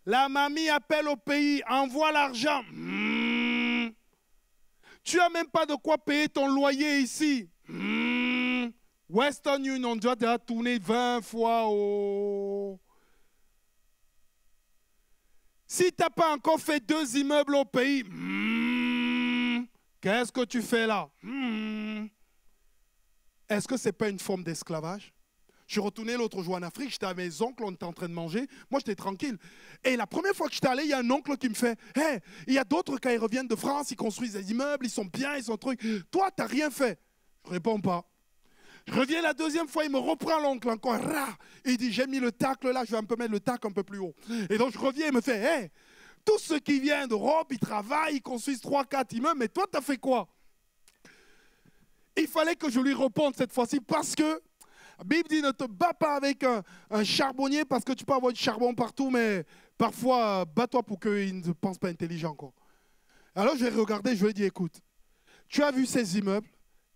E: La mamie appelle au pays, envoie l'argent. Tu n'as même pas de quoi payer ton loyer ici. Western Union, tu dois tourner 20 fois. Si tu n'as pas encore fait 2 immeubles au pays, qu'est-ce que tu fais là? Est-ce que ce n'est pas une forme d'esclavage? Je suis retourné l'autre jour en Afrique, j'étais avec mes oncles, on était en train de manger. Moi, j'étais tranquille. Et la première fois que j'étais allé, il y a un oncle qui me fait « Hey, il y a d'autres quand ils reviennent de France, ils construisent des immeubles, ils sont bien, ils sont trucs. Toi, tu n'as rien fait. » Je ne réponds pas. Je reviens la deuxième fois, il me reprend l'oncle encore. Il dit « J'ai mis le tacle là, je vais un peu mettre le tacle un peu plus haut. » Et donc, je reviens, il me fait « Hey, tous ceux qui viennent d'Europe, ils travaillent, ils construisent 3-4 immeubles, mais toi, tu as fait quoi ?» Il fallait que je lui réponde cette fois-ci parce que la Bible dit ne te bats pas avec un charbonnier parce que tu peux avoir du charbon partout, mais parfois, bats-toi pour qu'il ne pense pas intelligent. Quoi. Alors je vais regarder, je vais dire, écoute, tu as vu ces immeubles,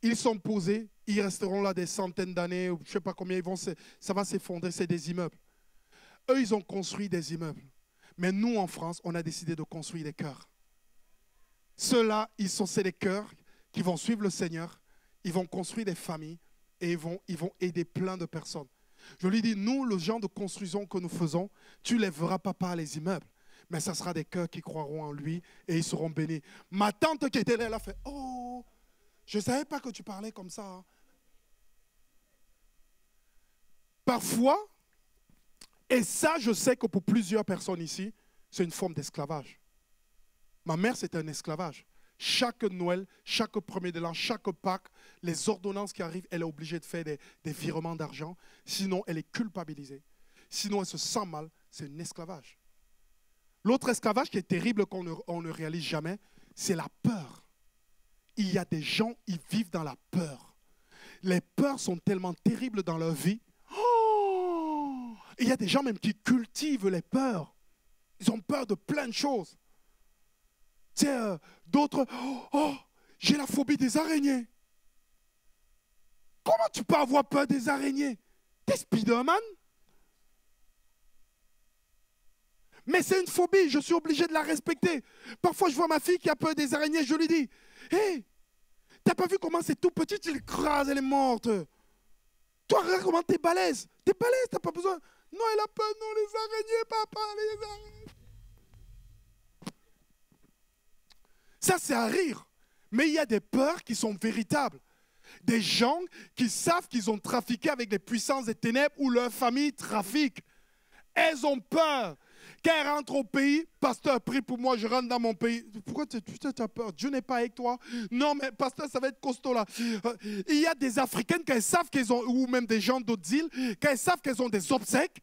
E: ils sont posés, ils resteront là des centaines d'années, je ne sais pas combien ils vont, ça va s'effondrer, c'est des immeubles. Eux, ils ont construit des immeubles. Mais nous, en France, on a décidé de construire des cœurs. Ceux-là, c'est des cœurs qui vont suivre le Seigneur, ils vont construire des familles, et ils vont aider plein de personnes. Je lui dis, nous, le genre de construction que nous faisons, tu ne lèveras pas par les immeubles, mais ça sera des cœurs qui croiront en lui et ils seront bénis. Ma tante qui était là, elle a fait, oh, je ne savais pas que tu parlais comme ça. Hein. Parfois, et ça, je sais que pour plusieurs personnes ici, c'est une forme d'esclavage. Ma mère, c'était un esclavage. Chaque Noël, chaque premier de l'an, chaque Pâques, les ordonnances qui arrivent, elle est obligée de faire des virements d'argent. Sinon, elle est culpabilisée. Sinon, elle se sent mal. C'est un esclavage. L'autre esclavage qui est terrible qu'on ne réalise jamais, c'est la peur. Il y a des gens, ils vivent dans la peur. Les peurs sont tellement terribles dans leur vie. Oh! Il y a des gens même qui cultivent les peurs. Ils ont peur de plein de choses. D'autres, oh, j'ai la phobie des araignées. Comment tu peux avoir peur des araignées? T'es Spider-Man? Mais c'est une phobie, je suis obligé de la respecter. Parfois, je vois ma fille qui a peur des araignées, je lui dis, hé, t'as pas vu comment c'est tout petit, tu l'écrases, elle est morte. Toi, regarde comment t'es balèze. T'es balèze, t'as pas besoin. Non, elle a peur, non, les araignées, papa, les araignées. Ça, c'est à rire. Mais il y a des peurs qui sont véritables. Des gens qui savent qu'ils ont trafiqué avec les puissances des ténèbres ou leur famille trafique. Elles ont peur. Quand elles rentrent au pays, pasteur, prie pour moi, je rentre dans mon pays. Pourquoi tu as peur? Dieu n'est pas avec toi. Non, mais pasteur, ça va être costaud là. Il y a des Africaines, quand elles savent qu'elles ont, ou même des gens d'autres îles, quand elles savent qu'elles ont des obsèques,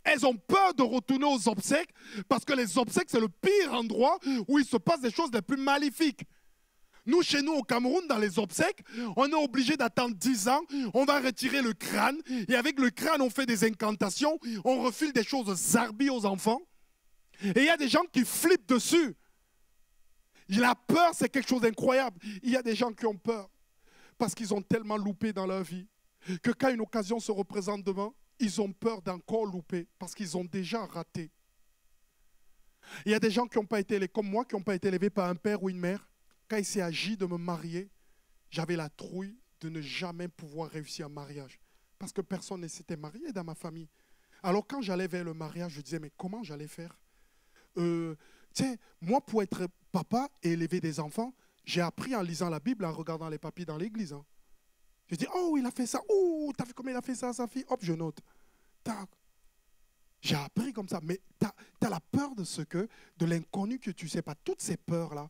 E: elles ont peur de retourner aux obsèques parce que les obsèques, c'est le pire endroit où il se passe des choses les plus maléfiques. Nous, chez nous, au Cameroun, dans les obsèques, on est obligé d'attendre 10 ans. On va retirer le crâne. Et avec le crâne, on fait des incantations. On refile des choses zarbi aux enfants. Et il y a des gens qui flippent dessus. La peur, c'est quelque chose d'incroyable. Il y a des gens qui ont peur parce qu'ils ont tellement loupé dans leur vie que quand une occasion se représente devant, ils ont peur d'encore louper parce qu'ils ont déjà raté. Il y a des gens qui n'ont pas été élevés comme moi, qui n'ont pas été élevés par un père ou une mère. Quand il s'est agi de me marier, j'avais la trouille de ne jamais pouvoir réussir un mariage. Parce que personne ne s'était marié dans ma famille. Alors quand j'allais vers le mariage, je disais, mais comment j'allais faire? Moi, pour être papa et élever des enfants, j'ai appris en lisant la Bible, en regardant les papiers dans l'église. Hein. Je dis, oh, il a fait ça. Oh, t'as vu comment il a fait ça à sa fille? Hop, je note. Tac. J'ai appris comme ça. Mais tu as la peur de l'inconnu que tu ne sais pas. Toutes ces peurs-là,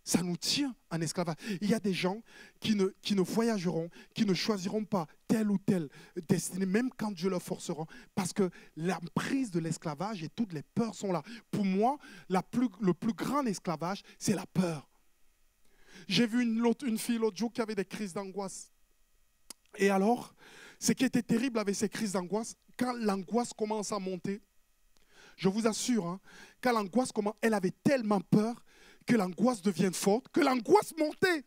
E: Ça nous tient en esclavage. Il y a des gens qui ne voyageront, qui ne choisiront pas telle ou telle destinée, même quand Dieu leur forcera, parce que l'emprise de l'esclavage et toutes les peurs sont là. Pour moi, le plus grand esclavage, c'est la peur. J'ai vu une fille l'autre jour qui avait des crises d'angoisse. Et alors, ce qui était terrible avec ces crises d'angoisse, quand l'angoisse commence à monter, je vous assure, hein, quand l'angoisse commence, elle avait tellement peur que l'angoisse devienne forte, que l'angoisse montait.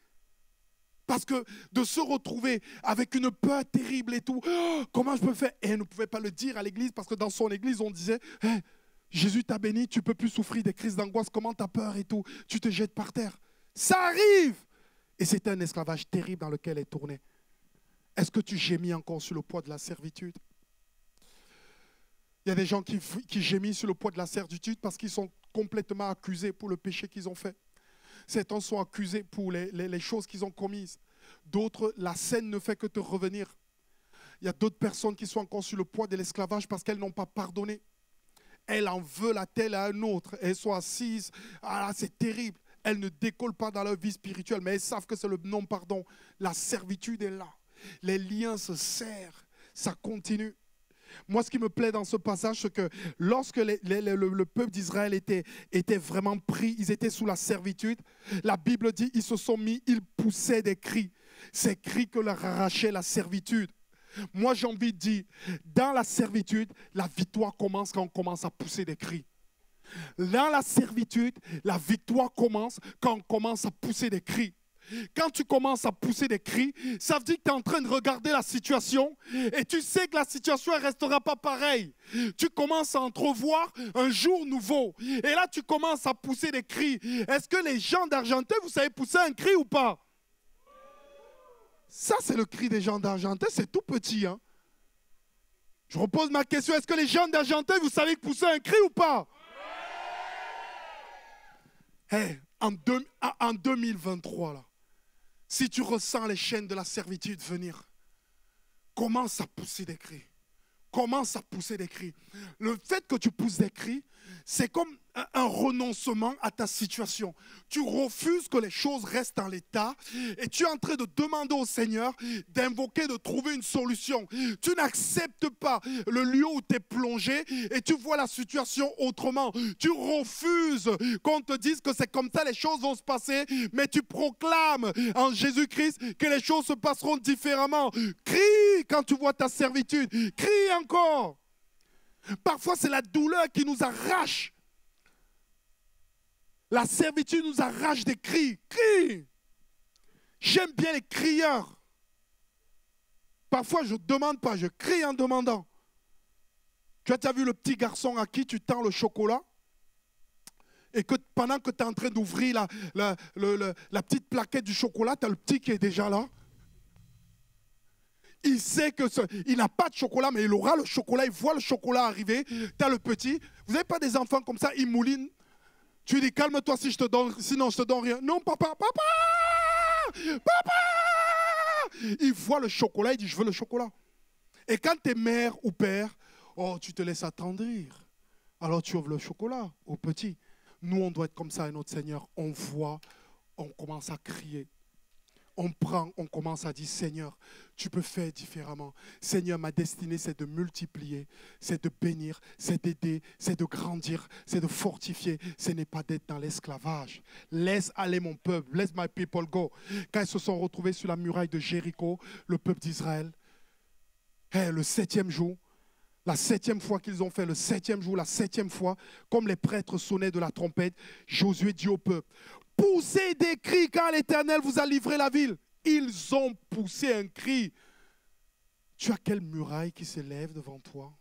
E: Parce que de se retrouver avec une peur terrible et tout, oh, comment je peux faire? Et elle ne pouvait pas le dire à l'église parce que dans son église, on disait, hey, Jésus t'a béni, tu ne peux plus souffrir des crises d'angoisse, comment tu as peur et tout, tu te jettes par terre. Ça arrive! Et c'était un esclavage terrible dans lequel elle tournait. Est-ce que tu gémis encore sur le poids de la servitude? Il y a des gens qui gémissent sur le poids de la servitude parce qu'ils sont complètement accusés pour le péché qu'ils ont fait. Certains sont accusés pour les choses qu'ils ont commises. D'autres, la scène ne fait que te revenir. Il y a d'autres personnes qui sont encore sur le poids de l'esclavage parce qu'elles n'ont pas pardonné. Elles en veulent à telle à un autre. Elles sont assises. Ah, c'est terrible. Elles ne décollent pas dans leur vie spirituelle, mais elles savent que c'est le non-pardon. La servitude est là. Les liens se serrent. Ça continue. Moi, ce qui me plaît dans ce passage, c'est que lorsque le peuple d'Israël était vraiment pris, ils étaient sous la servitude, la Bible dit, ils se sont mis, ils poussaient des cris. Ces cris que leur arrachait la servitude. Moi, j'ai envie de dire, dans la servitude, la victoire commence quand on commence à pousser des cris. Dans la servitude, la victoire commence quand on commence à pousser des cris. Quand tu commences à pousser des cris, ça veut dire que tu es en train de regarder la situation et tu sais que la situation ne restera pas pareille. Tu commences à entrevoir un jour nouveau. Et là, tu commences à pousser des cris. Est-ce que les gens d'Argenteuil, vous savez pousser un cri ou pas? Ça, c'est le cri des gens d'Argenteuil, c'est tout petit. Hein? Je repose ma question, est-ce que les gens d'Argenteuil, vous savez pousser un cri ou pas? Hey, en 2023, là, si tu ressens les chaînes de la servitude venir, commence à pousser des cris. Commence à pousser des cris. Le fait que tu pousses des cris, c'est comme un renoncement à ta situation. Tu refuses que les choses restent en l'état et tu es en train de demander au Seigneur d'invoquer, de trouver une solution. Tu n'acceptes pas le lieu où tu es plongé et tu vois la situation autrement. Tu refuses qu'on te dise que c'est comme ça les choses vont se passer, mais tu proclames en Jésus-Christ que les choses se passeront différemment. Crie quand tu vois ta servitude. Crie encore. Parfois, c'est la douleur qui nous arrache. La servitude nous arrache des cris. Crie. J'aime bien les crieurs. Parfois, je ne demande pas, je crie en demandant. Tu as déjà vu le petit garçon à qui tu tends le chocolat et que pendant que tu es en train d'ouvrir la petite plaquette du chocolat, tu as le petit qui est déjà là. Il sait qu'il n'a pas de chocolat, mais il aura le chocolat, il voit le chocolat arriver. Tu as le petit. Vous n'avez pas des enfants comme ça, ils moulinent. Tu lui dis, calme-toi si je te donne, sinon je te donne rien. Non, papa, papa, papa. Il voit le chocolat, il dit, je veux le chocolat. Et quand tu es mère ou père, oh, tu te laisses attendrir. Alors tu ouvres le chocolat au petit. Nous, on doit être comme ça à notre Seigneur. On voit, on commence à crier. On prend, on commence à dire, Seigneur, tu peux faire différemment. Seigneur, ma destinée, c'est de multiplier, c'est de bénir, c'est d'aider, c'est de grandir, c'est de fortifier. Ce n'est pas d'être dans l'esclavage. Laisse aller mon peuple, laisse my people go. Quand ils se sont retrouvés sur la muraille de Jéricho, le peuple d'Israël, le 7e jour, la 7e fois qu'ils ont fait, le 7e jour, la 7e fois, comme les prêtres sonnaient de la trompette, Josué dit au peuple, poussez des cris car l'Éternel vous a livré la ville. Ils ont poussé un cri. Tu as quelle muraille qui s'élève devant toi,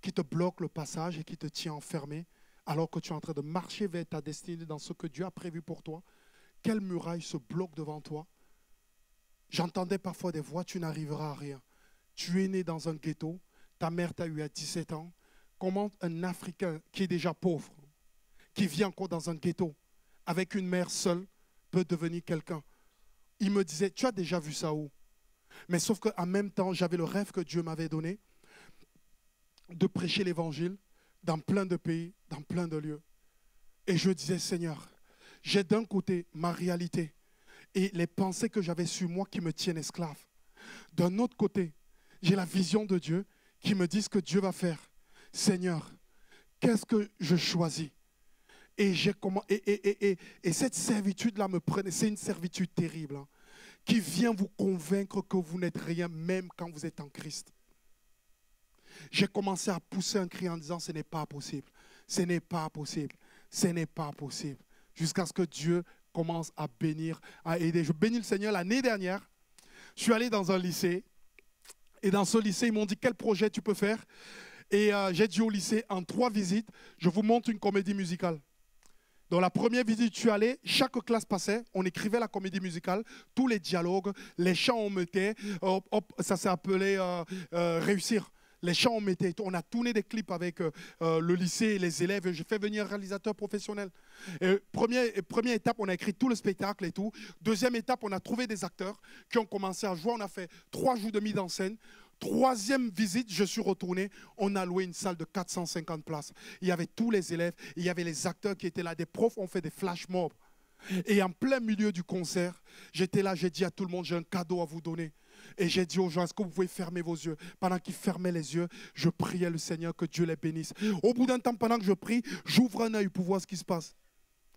E: qui te bloque le passage et qui te tient enfermé alors que tu es en train de marcher vers ta destinée dans ce que Dieu a prévu pour toi? Quelle muraille se bloque devant toi? J'entendais parfois des voix, tu n'arriveras à rien. Tu es né dans un ghetto, ta mère t'a eu à 17 ans. Comment un Africain qui est déjà pauvre, qui vit encore dans un ghetto, avec une mère seule, peut devenir quelqu'un? Il me disait, tu as déjà vu ça où? Mais sauf qu'en même temps, j'avais le rêve que Dieu m'avait donné de prêcher l'évangile dans plein de pays, dans plein de lieux. Et je disais, Seigneur, j'ai d'un côté ma réalité et les pensées que j'avais sur moi qui me tiennent esclave. D'un autre côté, j'ai la vision de Dieu qui me dit ce que Dieu va faire. Seigneur, qu'est-ce que je choisis? Et cette servitude-là me prenait, c'est une servitude terrible, hein, qui vient vous convaincre que vous n'êtes rien, même quand vous êtes en Christ. J'ai commencé à pousser un cri en disant, ce n'est pas possible, ce n'est pas possible, ce n'est pas possible. Jusqu'à ce que Dieu commence à bénir, à aider. Je bénis le Seigneur. L'année dernière, je suis allé dans un lycée. Et dans ce lycée, ils m'ont dit, quel projet tu peux faire? Et j'ai dit au lycée, en 3 visites, je vous montre une comédie musicale. Dans la première visite, je suis allé, chaque classe passait, on écrivait la comédie musicale, tous les dialogues, les chants on mettait, ça s'est appelé Réussir. Les chants on mettait, on a tourné des clips avec le lycée et les élèves, j'ai fait venir un réalisateur professionnel. Et première étape, on a écrit tout le spectacle et tout. Deuxième étape, on a trouvé des acteurs qui ont commencé à jouer, on a fait 3 jours de mise en scène. Troisième visite, je suis retourné, on a loué une salle de 450 places. Il y avait tous les élèves, il y avait les acteurs qui étaient là, des profs ont fait des flash mobs. Et en plein milieu du concert, j'étais là, j'ai dit à tout le monde, j'ai un cadeau à vous donner. Et j'ai dit aux gens, est-ce que vous pouvez fermer vos yeux? Pendant qu'ils fermaient les yeux, je priais le Seigneur que Dieu les bénisse. Au bout d'un temps, pendant que je prie, j'ouvre un œil pour voir ce qui se passe.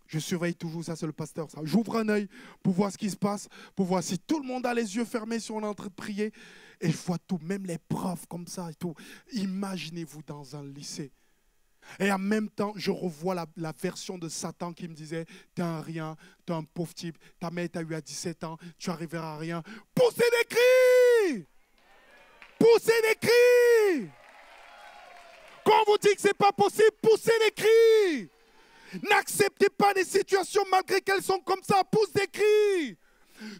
E: Je surveille toujours, ça c'est le pasteur. J'ouvre un œil pour voir ce qui se passe, pour voir si tout le monde a les yeux fermés, si on est en train de prier. Et je vois tout, même les profs comme ça et tout. Imaginez-vous dans un lycée. Et en même temps, je revois la version de Satan qui me disait, t'es un rien, t'es un pauvre type, ta mère t'a eu à 17 ans, tu n'arriveras à rien. Poussez des cris! Poussez des cris! Quand on vous dit que ce n'est pas possible, poussez des cris! N'acceptez pas des situations malgré qu'elles sont comme ça, pousse des cris!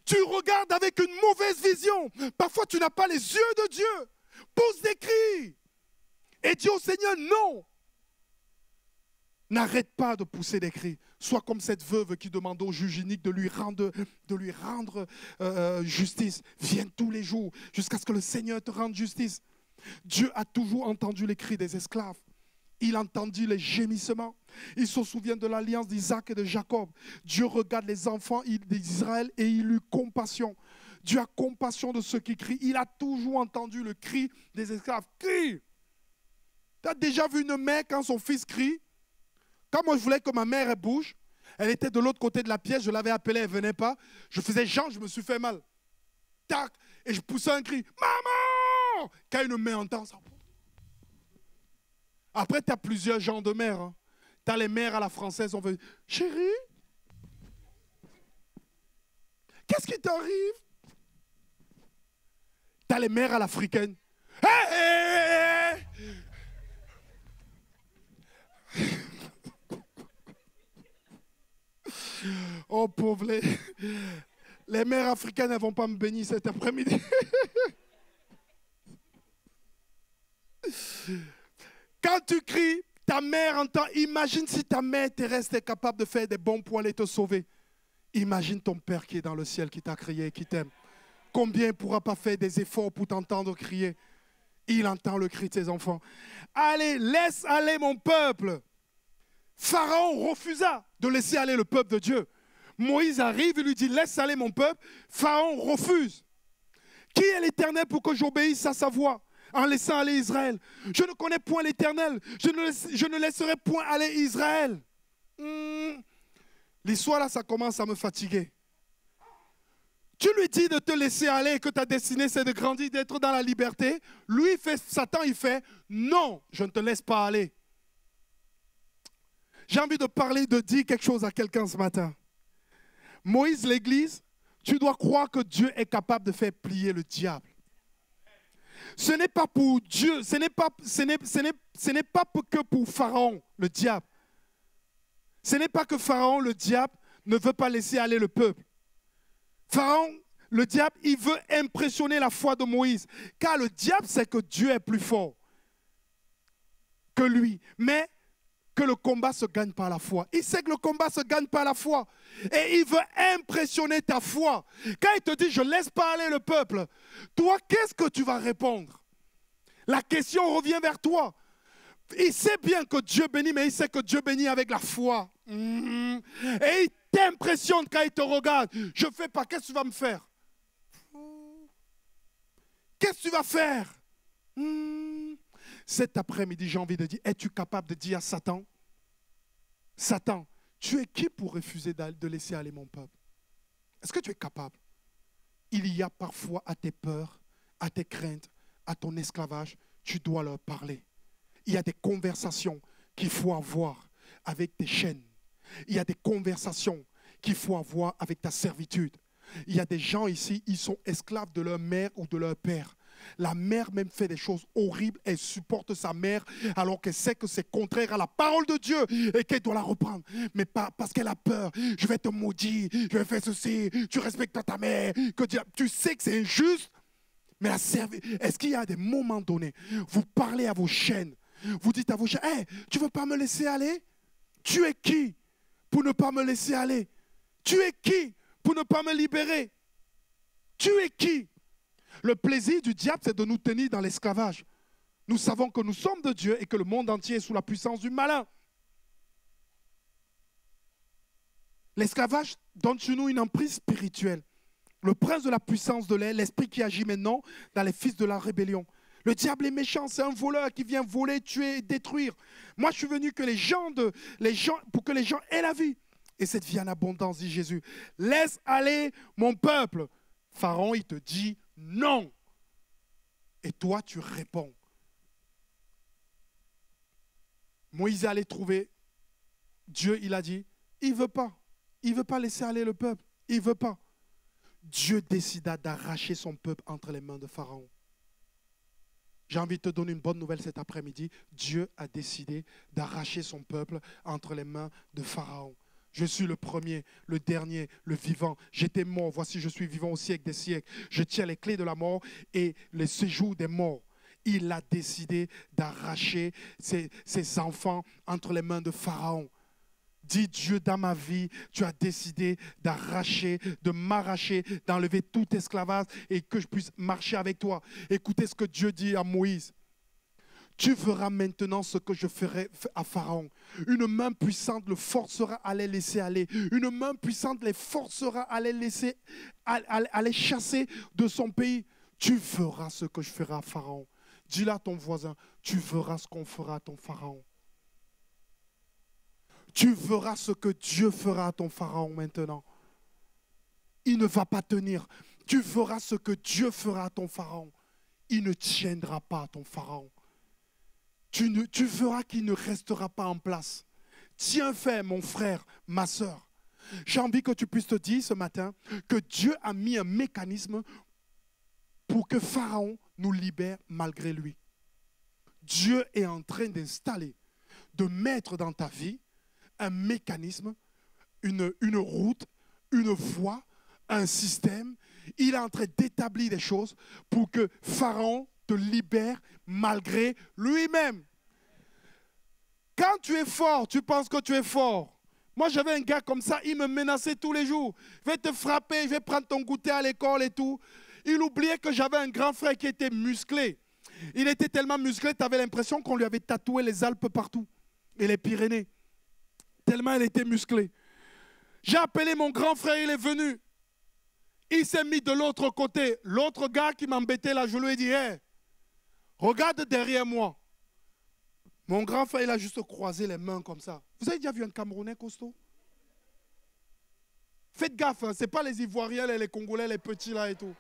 E: Tu regardes avec une mauvaise vision. Parfois, tu n'as pas les yeux de Dieu. Pousse des cris! Et dis au Seigneur, non! N'arrête pas de pousser des cris. Sois comme cette veuve qui demande au juge unique de lui rendre justice. Viens tous les jours jusqu'à ce que le Seigneur te rende justice. Dieu a toujours entendu les cris des esclaves. Il entendit les gémissements. Il se souvient de l'alliance d'Isaac et de Jacob. Dieu regarde les enfants d'Israël et il eut compassion. Dieu a compassion de ceux qui crient. Il a toujours entendu le cri des esclaves. Crie! Tu as déjà vu une mère quand son fils crie? Quand moi je voulais que ma mère elle bouge, elle était de l'autre côté de la pièce, je l'avais appelée, elle ne venait pas. Je faisais genre, je me suis fait mal. Tac! Et je poussais un cri. Maman! Quand une mère entend ça. Après, tu as plusieurs genres de mères. Hein. Tu as les mères à la française, on veut. Chérie? Qu'est-ce qui t'arrive? Tu as les mères à l'africaine. Hé, hé, hé! Oh pauvre, les mères africaines ne vont pas me bénir cet après-midi. Quand tu cries, ta mère entend. Imagine si ta mère terrestre est capable de faire des bons poils et te sauver. Imagine ton père qui est dans le ciel, qui t'a crié, qui t'aime. Combien il ne pourra pas faire des efforts pour t'entendre crier? Il entend le cri de ses enfants. Allez, laisse aller mon peuple. Pharaon refusa de laisser aller le peuple de Dieu. Moïse arrive et lui dit, laisse aller mon peuple. Pharaon refuse. Qui est l'Éternel pour que j'obéisse à sa voix en laissant aller Israël? Je ne connais point l'Éternel. Je ne laisserai point aller Israël. L'histoire là, ça commence à me fatiguer. Tu lui dis de te laisser aller et que ta destinée c'est de grandir, d'être dans la liberté. Lui, Satan, il fait, non, je ne te laisse pas aller. J'ai envie de dire quelque chose à quelqu'un ce matin. Moïse, l'église, tu dois croire que Dieu est capable de faire plier le diable. Ce n'est pas pour Dieu, ce n'est pas que pour Pharaon, le diable. Ce n'est pas que Pharaon, le diable, ne veut pas laisser aller le peuple. Pharaon, le diable, il veut impressionner la foi de Moïse. Car le diable sait que Dieu est plus fort que lui. Mais que le combat se gagne par la foi. Il sait que le combat se gagne par la foi. Et il veut impressionner ta foi. Quand il te dit, je ne laisse pas aller le peuple, toi, qu'est-ce que tu vas répondre? La question revient vers toi. Il sait bien que Dieu bénit, mais il sait que Dieu bénit avec la foi. Et il t'impressionne quand il te regarde. Je fais pas, qu'est-ce que tu vas me faire? Qu'est-ce que tu vas faire? Cet après-midi, j'ai envie de dire, es-tu capable de dire à Satan, Satan, tu es qui pour refuser de laisser aller mon peuple? Est-ce que tu es capable? Il y a parfois à tes peurs, à tes craintes, à ton esclavage, tu dois leur parler. Il y a des conversations qu'il faut avoir avec tes chaînes. Il y a des conversations qu'il faut avoir avec ta servitude. Il y a des gens ici, ils sont esclaves de leur mère ou de leur père. La mère même fait des choses horribles, elle supporte sa mère alors qu'elle sait que c'est contraire à la parole de Dieu et qu'elle doit la reprendre. Mais pas parce qu'elle a peur, je vais te maudire, je vais faire ceci, tu respectes ta mère, que tu sais que c'est injuste. Mais est-ce qu'il y a des moments donnés, vous parlez à vos chaînes, vous dites à vos chaînes, hey, tu ne veux pas me laisser aller? Tu es qui pour ne pas me laisser aller? Tu es qui pour ne pas me libérer? Tu es qui? Le plaisir du diable, c'est de nous tenir dans l'esclavage. Nous savons que nous sommes de Dieu et que le monde entier est sous la puissance du malin. L'esclavage donne sur nous une emprise spirituelle. Le prince de la puissance de l'air, l'esprit qui agit maintenant dans les fils de la rébellion. Le diable est méchant, c'est un voleur qui vient voler, tuer et détruire. Moi, je suis venu pour que les gens aient la vie. Et cette vie en abondance, dit Jésus. Laisse aller mon peuple. Pharaon, il te dit non. Et toi, tu réponds. Moïse allait trouver Dieu, il a dit, il ne veut pas. Il ne veut pas laisser aller le peuple. Il ne veut pas. Dieu décida d'arracher son peuple entre les mains de Pharaon. J'ai envie de te donner une bonne nouvelle cet après-midi. Dieu a décidé d'arracher son peuple entre les mains de Pharaon. Je suis le premier, le dernier, le vivant. J'étais mort, voici je suis vivant au siècle des siècles. Je tiens les clés de la mort et le séjour des morts. Il a décidé d'arracher ses enfants entre les mains de Pharaon. Dis Dieu, dans ma vie, tu as décidé d'arracher, de m'arracher, d'enlever tout esclavage et que je puisse marcher avec toi. Écoutez ce que Dieu dit à Moïse. Tu feras maintenant ce que je ferai à Pharaon. Une main puissante le forcera à les laisser aller. Une main puissante les forcera à les laisser, à les chasser de son pays. Tu feras ce que je ferai à Pharaon. Dis-le à ton voisin, tu verras ce qu'on fera à ton Pharaon. Tu verras ce que Dieu fera à ton Pharaon maintenant. Il ne va pas tenir. Tu verras ce que Dieu fera à ton Pharaon. Il ne tiendra pas à ton Pharaon. Tu verras qu'il ne restera pas en place. Tiens fait, mon frère, ma soeur. J'ai envie que tu puisses te dire ce matin que Dieu a mis un mécanisme pour que Pharaon nous libère malgré lui. Dieu est en train d'installer, de mettre dans ta vie un mécanisme, une route, une voie, un système. Il est en train d'établir des choses pour que Pharaon te libère malgré lui-même. Quand tu es fort, tu penses que tu es fort. Moi, j'avais un gars comme ça, il me menaçait tous les jours. Je vais te frapper, je vais prendre ton goûter à l'école et tout. Il oubliait que j'avais un grand frère qui était musclé. Il était tellement musclé, tu avais l'impression qu'on lui avait tatoué les Alpes partout et les Pyrénées. Tellement il était musclé. J'ai appelé mon grand frère, il est venu. Il s'est mis de l'autre côté. L'autre gars qui m'embêtait là, je lui ai dit, hey, regarde derrière moi. Mon grand frère, il a juste croisé les mains comme ça. Vous avez déjà vu un Camerounais costaud? Faites gaffe, hein, ce n'est pas les Ivoiriens, les Congolais, les petits là et tout.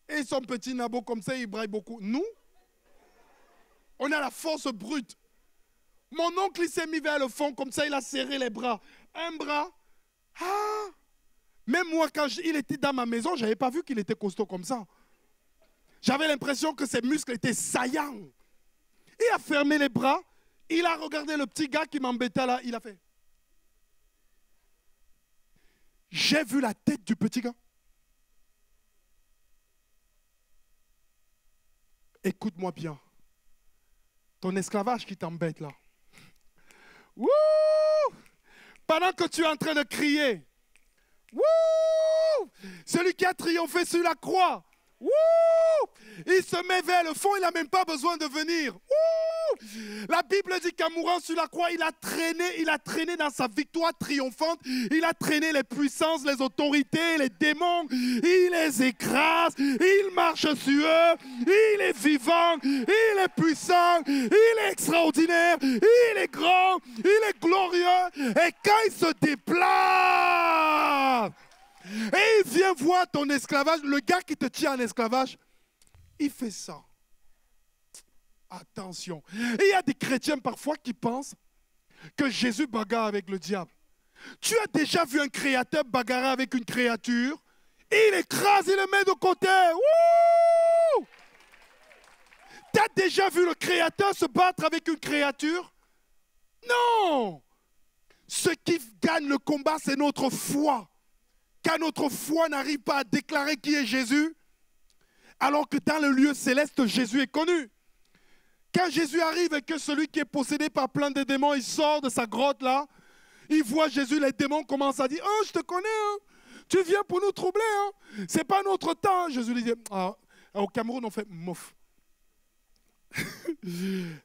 E: Et son petit nabo comme ça, il braille beaucoup. Nous, on a la force brute. Mon oncle, il s'est mis vers le fond, comme ça, il a serré les bras. Un bras. Ah! Même moi, quand il était dans ma maison, je n'avais pas vu qu'il était costaud comme ça. J'avais l'impression que ses muscles étaient saillants. Il a fermé les bras. Il a regardé le petit gars qui m'embêtait là. Il a fait. J'ai vu la tête du petit gars. Écoute-moi bien. Ton esclavage qui t'embête là. Wouh! Pendant que tu es en train de crier. Wouh! Celui qui a triomphé sur la croix. Wouh! Il se met vers le fond, il n'a même pas besoin de venir. Wouh! La Bible dit qu'en mourant sur la croix, il a traîné dans sa victoire triomphante, il a traîné les puissances, les autorités, les démons, il les écrase, il marche sur eux, il est vivant, il est puissant, il est extraordinaire, il est grand, il est glorieux. Et quand il se déplace, et il vient voir ton esclavage, le gars qui te tient en esclavage, il fait ça. Attention. Et il y a des chrétiens parfois qui pensent que Jésus bagarre avec le diable. Tu as déjà vu un créateur bagarrer avec une créature? Il écrase, il le met de côté. Wouh! Tu as déjà vu le créateur se battre avec une créature? Non! Ce qui gagne le combat, c'est notre foi. Quand notre foi n'arrive pas à déclarer qui est Jésus, alors que dans le lieu céleste, Jésus est connu. Quand Jésus arrive et que celui qui est possédé par plein de démons, il sort de sa grotte là, il voit Jésus, les démons commencent à dire « Oh, je te connais, hein. Tu viens pour nous troubler, hein. C'est pas notre temps. » Jésus lui dit « Au Cameroun, on fait mof. »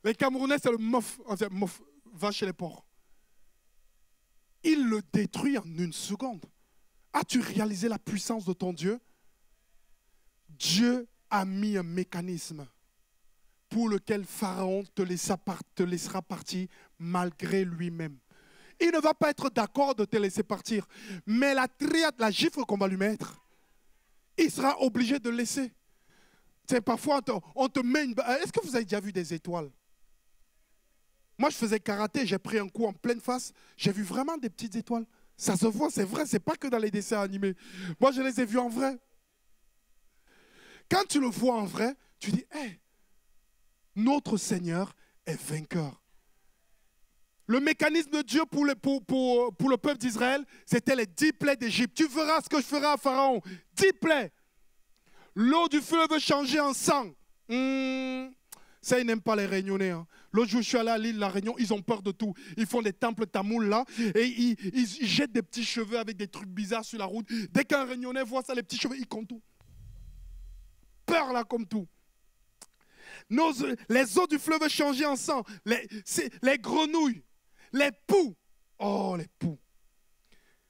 E: Les Camerounais, c'est le mof. On dit mof, va chez les porcs. Il le détruit en une seconde. As-tu réalisé la puissance de ton Dieu? Dieu a mis un mécanisme pour lequel Pharaon te laissera partir malgré lui-même. Il ne va pas être d'accord de te laisser partir, mais la gifle qu'on va lui mettre, il sera obligé de laisser. Tu sais, parfois, on te met une... Est-ce que vous avez déjà vu des étoiles? Moi, je faisais karaté, j'ai pris un coup en pleine face, j'ai vu vraiment des petites étoiles. Ça se voit, c'est vrai, c'est pas que dans les dessins animés. Moi, je les ai vus en vrai. Quand tu le vois en vrai, tu dis, hey, notre Seigneur est vainqueur. Le mécanisme de Dieu pour le peuple d'Israël, c'était les 10 plaies d'Égypte. Tu verras ce que je ferai à Pharaon. 10 plaies. L'eau du fleuve changer en sang. Ça, ils n'aiment pas les Réunionnais. Hein. L'autre jour, je suis allé à l'île de la Réunion, ils ont peur de tout. Ils font des temples tamouls là, et ils jettent des petits cheveux avec des trucs bizarres sur la route. Dès qu'un Réunionnais voit ça, les petits cheveux, ils comptent tout. Peur là comme tout. Les eaux du fleuve changées en sang. Les grenouilles, les poux. Oh, les poux.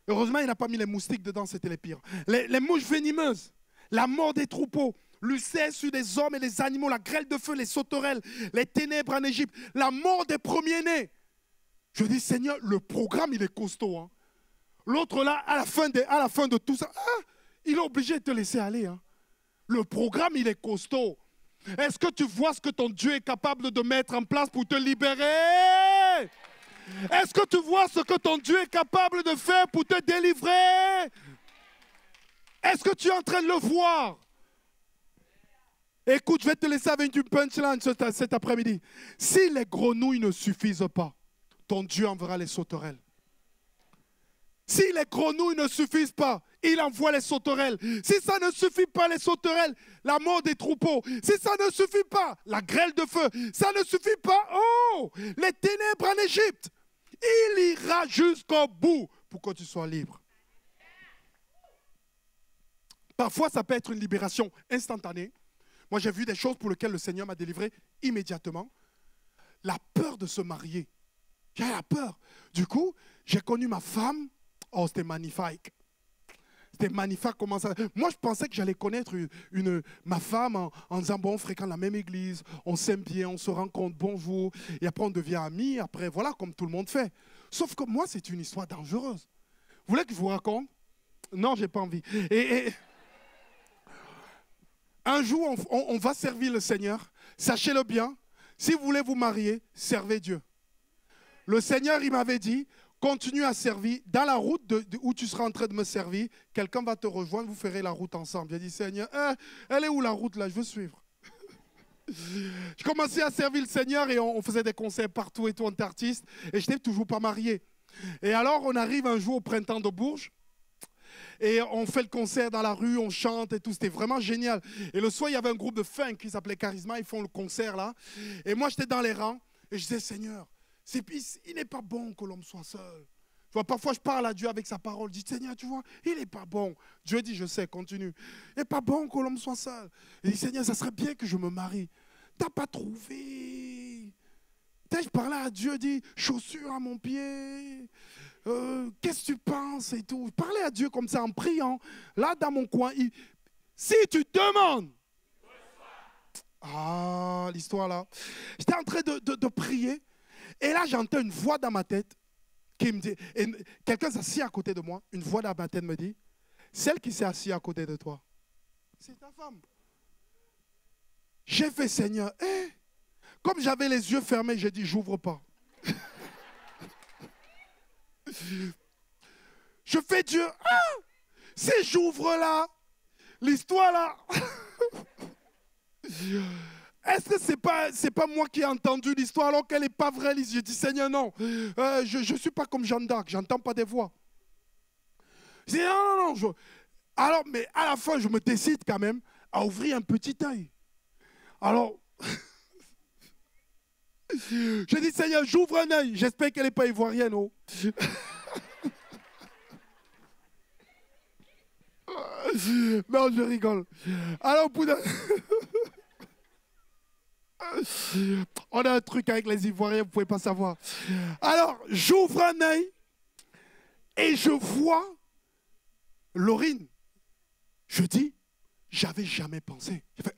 E: Heureusement, il n'a pas mis les moustiques dedans, c'était les pires. Les mouches venimeuses, la mort des troupeaux. L'ulcère sur les hommes et les animaux, la grêle de feu, les sauterelles, les ténèbres en Égypte, la mort des premiers-nés. Je dis, Seigneur, le programme, il est costaud. Hein. L'autre là, à la fin de tout ça, il est obligé de te laisser aller. Hein. Le programme, il est costaud. Est-ce que tu vois ce que ton Dieu est capable de mettre en place pour te libérer? Est-ce que tu vois ce que ton Dieu est capable de faire pour te délivrer? Est-ce que tu es en train de le voir? Écoute, je vais te laisser avec une punchline cet après-midi. Si les grenouilles ne suffisent pas, ton Dieu enverra les sauterelles. Si les grenouilles ne suffisent pas, il envoie les sauterelles. Si ça ne suffit pas, les sauterelles, la mort des troupeaux. Si ça ne suffit pas, la grêle de feu. Ça ne suffit pas, les ténèbres en Égypte. Il ira jusqu'au bout pour que tu sois libre. Parfois, ça peut être une libération instantanée. Moi, j'ai vu des choses pour lesquelles le Seigneur m'a délivré immédiatement. La peur de se marier. J'ai la peur. Du coup, j'ai connu ma femme. Oh, c'était magnifique. C'était magnifique. Comment ça... Moi, je pensais que j'allais connaître ma femme en disant, bon, on fréquente la même église, on s'aime bien, on se rencontre, bonjour. Et après, on devient amis. Après, voilà, comme tout le monde fait. Sauf que moi, c'est une histoire dangereuse. Vous voulez que je vous raconte? Non, j'ai pas envie. Un jour, on va servir le Seigneur. Sachez-le bien, si vous voulez vous marier, servez Dieu. Le Seigneur, il m'avait dit, continue à servir. Dans la route où tu seras en train de me servir, quelqu'un va te rejoindre, vous ferez la route ensemble. J'ai dit, Seigneur, elle est où la route là? Je veux suivre. Je commençais à servir le Seigneur et on faisait des concerts partout et tout, on était artiste. Et je n'étais toujours pas marié. Et alors, on arrive un jour au printemps de Bourges. Et on fait le concert dans la rue, on chante et tout. C'était vraiment génial. Et le soir, il y avait un groupe de funk qui s'appelait Charisma. Ils font le concert là. Et moi, j'étais dans les rangs. Et je disais, Seigneur, il n'est pas bon que l'homme soit seul. Tu vois, parfois, je parle à Dieu avec sa parole. Je dis, Seigneur, tu vois, il n'est pas bon. Dieu dit, je sais, continue. Il n'est pas bon que l'homme soit seul. Il dit, Seigneur, ça serait bien que je me marie. Tu n'as pas trouvé. Je parlais à Dieu, dit, chaussures à mon pied. Qu'est-ce que tu penses et tout. Je parlais à Dieu comme ça en priant. Là, dans mon coin, si tu demandes. Ah, l'histoire là. J'étais en train de prier. Et là, j'entends une voix dans ma tête qui me dit, quelqu'un s'assit à côté de moi, une voix dans ma tête me dit, celle qui s'est assise à côté de toi, c'est ta femme. J'ai fait, Seigneur, comme j'avais les yeux fermés, j'ai dit, j'ouvre pas. Je fais Dieu, si j'ouvre là, l'histoire là, est-ce que c'est pas moi qui ai entendu l'histoire alors qu'elle n'est pas vraie? Je dis, Seigneur, non, je ne suis pas comme Jeanne d'Arc, j'entends pas des voix. Je dis, non. Alors, mais à la fin, je me décide quand même à ouvrir un petit œil. Alors, je dis, Seigneur, j'ouvre un œil. J'espère qu'elle n'est pas ivoirienne. Oh. Non, je rigole. Alors, au bout d'un... On a un truc avec les Ivoiriens, vous ne pouvez pas savoir. Alors, j'ouvre un œil et je vois Laurine. Je dis, j'avais jamais pensé. J'ai fait,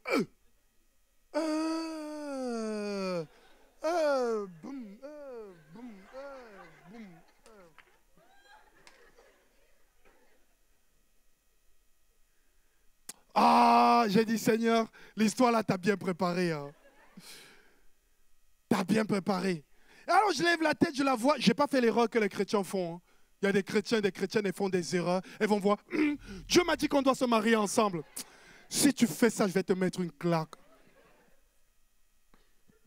E: boum, boum, boum. Ah, j'ai dit, Seigneur, l'histoire là, t'as bien préparé. Hein. T'as bien préparé. Alors je lève la tête, je la vois. Je n'ai pas fait l'erreur que les chrétiens font. Hein. Il y a des chrétiennes, elles font des erreurs. Elles vont voir, Dieu m'a dit qu'on doit se marier ensemble. Si tu fais ça, je vais te mettre une claque.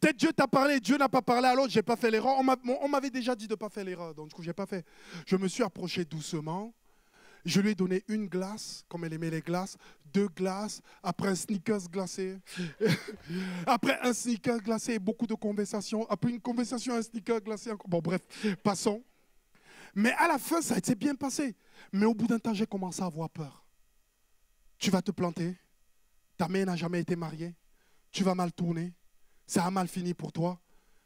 E: Peut-être Dieu t'a parlé, Dieu n'a pas parlé, alors je n'ai pas fait l'erreur. On m'avait déjà dit de ne pas faire l'erreur, donc du coup, je n'ai pas fait. Je me suis approché doucement. Je lui ai donné une glace, comme elle aimait les glaces, 2 glaces, après un sneakers glacé. Après un sneakers glacé et beaucoup de conversations. Après une conversation, un sneakers glacé. Bon, bref, passons. Mais à la fin, ça a été bien passé. Mais au bout d'un temps, j'ai commencé à avoir peur. Tu vas te planter. Ta mère n'a jamais été mariée. Tu vas mal tourner. Ça a mal fini pour toi.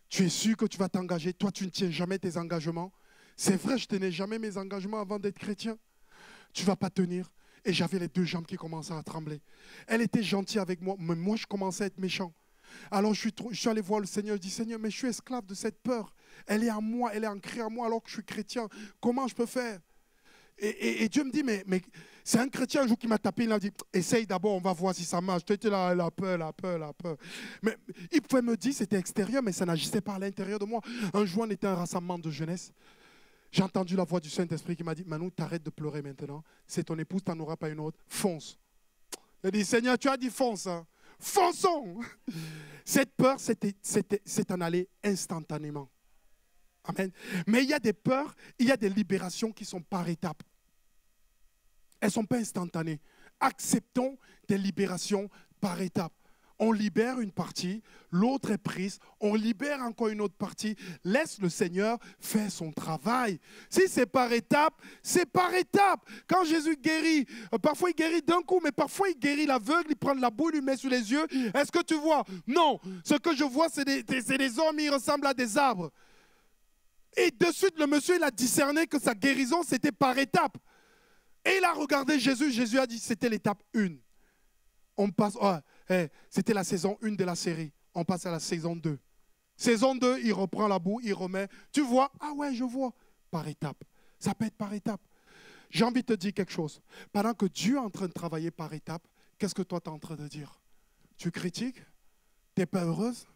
E: Tu es sûr que tu vas t'engager. Toi, tu ne tiens jamais tes engagements. C'est vrai, je ne tenais jamais mes engagements avant d'être chrétien. Tu ne vas pas tenir. Et j'avais les 2 jambes qui commençaient à trembler. Elle était gentille avec moi, mais moi, je commençais à être méchant. Alors, je suis allé voir le Seigneur. Je dis, Seigneur, mais je suis esclave de cette peur. Elle est en moi, elle est ancrée en moi alors que je suis chrétien. Comment je peux faire? Et Dieu me dit, mais c'est un chrétien un jour qui m'a tapé. Il a dit, essaye d'abord, on va voir si ça marche. Tu étais là, la peur. Mais il pouvait me dire, c'était extérieur, mais ça n'agissait pas à l'intérieur de moi. Un jour, on était à un rassemblement de jeunesse. J'ai entendu la voix du Saint-Esprit qui m'a dit, Manu, t'arrêtes de pleurer maintenant. C'est ton épouse, tu n'en auras pas une autre. Fonce. J'ai dit, Seigneur, tu as dit fonce. Hein. Fonçons. Cette peur, c'est en aller instantanément. Amen. Mais il y a des peurs, il y a des libérations qui sont par étapes. Elles ne sont pas instantanées. Acceptons des libérations par étapes. On libère une partie, l'autre est prise, on libère encore une autre partie. Laisse le Seigneur faire son travail. Si c'est par étapes, c'est par étapes. Quand Jésus guérit, parfois il guérit d'un coup, mais parfois il guérit l'aveugle, il prend de la boue, il lui met sur les yeux. Est-ce que tu vois? Non. Ce que je vois, c'est des hommes, ils ressemblent à des arbres. Et de suite, le monsieur, il a discerné que sa guérison, c'était par étapes. Et il a regardé Jésus. Jésus a dit, c'était l'étape 1. On passe, c'était la saison 1 de la série. On passe à la saison 2. Saison 2, il reprend la boue, il remet. Tu vois? Ah ouais, je vois. Par étapes. Ça peut être par étapes. J'ai envie de te dire quelque chose. Pendant que Dieu est en train de travailler par étapes, qu'est-ce que toi tu es en train de dire? Tu critiques? Tu n'es pas heureuse?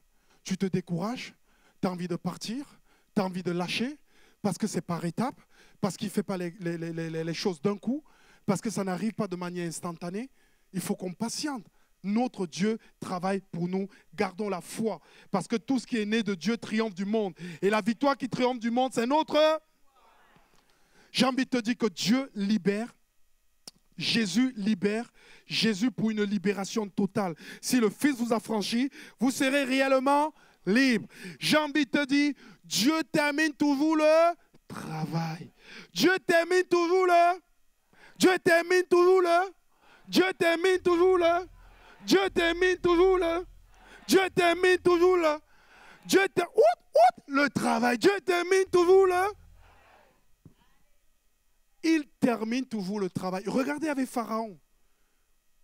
E: Tu te décourages? Tu as envie de partir? Tu as envie de lâcher? Parce que c'est par étapes? Parce qu'il ne fait pas les choses d'un coup? Parce que ça n'arrive pas de manière instantanée? Il faut qu'on patiente. Notre Dieu travaille pour nous. Gardons la foi. Parce que tout ce qui est né de Dieu triomphe du monde. Et la victoire qui triomphe du monde, c'est notre... J'ai envie de te dire que Dieu libère. Jésus libère. Jésus pour une libération totale. Si le Fils vous a franchi, vous serez réellement libre. J'ai envie de te dire, Dieu termine toujours le travail. Dieu termine toujours le. Dieu termine toujours le. Dieu termine toujours le. Dieu termine toujours le. Dieu termine toujours le. Dieu termine le travail. Dieu termine toujours le. Il termine toujours le travail. Regardez avec Pharaon.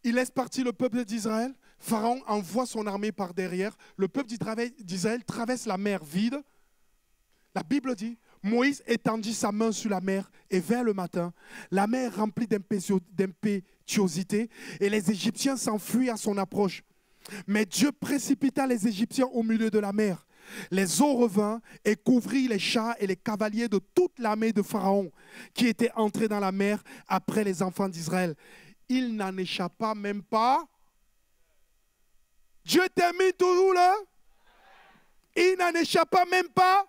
E: Il laisse partir le peuple d'Israël. Pharaon envoie son armée par derrière. Le peuple d'Israël traverse la mer vide. La Bible dit, Moïse étendit sa main sur la mer et vers le matin, la mer remplie d'impétuosité et les Égyptiens s'enfuient à son approche. Mais Dieu précipita les Égyptiens au milieu de la mer. Les eaux revinrent et couvrirent les chars et les cavaliers de toute l'armée de Pharaon qui était entrée dans la mer après les enfants d'Israël. Il n'en échappa même pas. Dieu termine toujours là. Il n'en échappa même pas.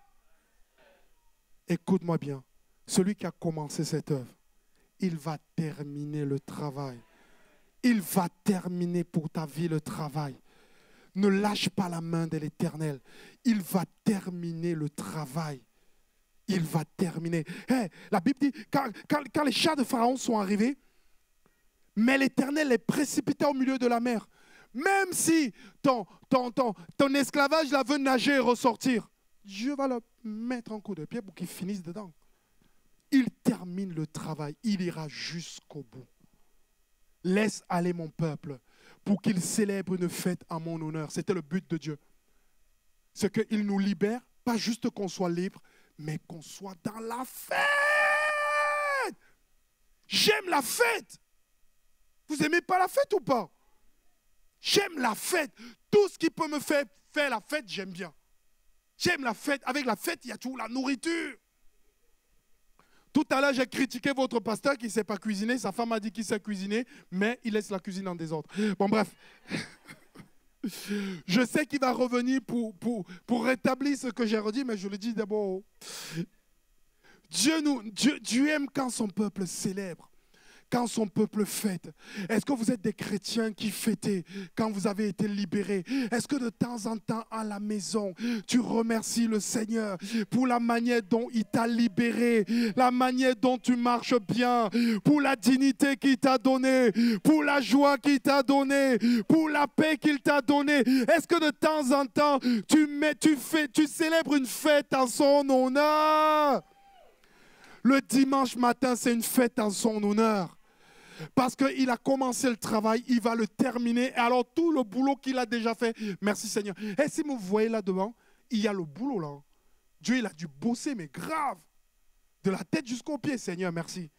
E: Écoute-moi bien. Celui qui a commencé cette œuvre, il va terminer le travail. Il va terminer pour ta vie le travail. Ne lâche pas la main de l'Éternel. Il va terminer le travail. Il va terminer. Hey, la Bible dit, quand les chars de Pharaon sont arrivés, mais l'Éternel les précipita au milieu de la mer. Même si ton esclavage là veut nager et ressortir, Dieu va le mettre un coup de pied pour qu'il finisse dedans. Il termine le travail. Il ira jusqu'au bout. Laisse aller mon peuple pour qu'il célèbre une fête en mon honneur. C'était le but de Dieu. C'est qu'il nous libère, pas juste qu'on soit libre, mais qu'on soit dans la fête. J'aime la fête. Vous n'aimez pas la fête ou pas? J'aime la fête. Tout ce qui peut me faire la fête, j'aime bien. J'aime la fête. Avec la fête, il y a toujours la nourriture. Tout à l'heure, j'ai critiqué votre pasteur qui ne sait pas cuisiner. Sa femme a dit qu'il sait cuisiner, mais il laisse la cuisine en désordre. Bon, bref. Je sais qu'il va revenir pour rétablir ce que j'ai redit, mais je le dis d'abord. Dieu aime quand son peuple célèbre. Quand son peuple fête. Est-ce que vous êtes des chrétiens qui fêtez quand vous avez été libérés? Est-ce que de temps en temps à la maison, tu remercies le Seigneur pour la manière dont il t'a libéré, la manière dont tu marches bien, pour la dignité qu'il t'a donnée, pour la joie qu'il t'a donnée, pour la paix qu'il t'a donnée? Est-ce que de temps en temps, tu célèbres une fête en son honneur? Le dimanche matin, c'est une fête en son honneur. Parce qu'il a commencé le travail, il va le terminer. Et alors tout le boulot qu'il a déjà fait, merci Seigneur. Et si vous voyez là devant, il y a le boulot là. Dieu, il a dû bosser, mais grave. De la tête jusqu'aux pieds, Seigneur, merci.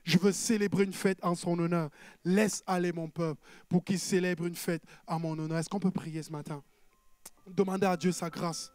E: Je veux célébrer une fête en son honneur. Laisse aller mon peuple pour qu'il célèbre une fête en mon honneur. Est-ce qu'on peut prier ce matin? Demander à Dieu sa grâce.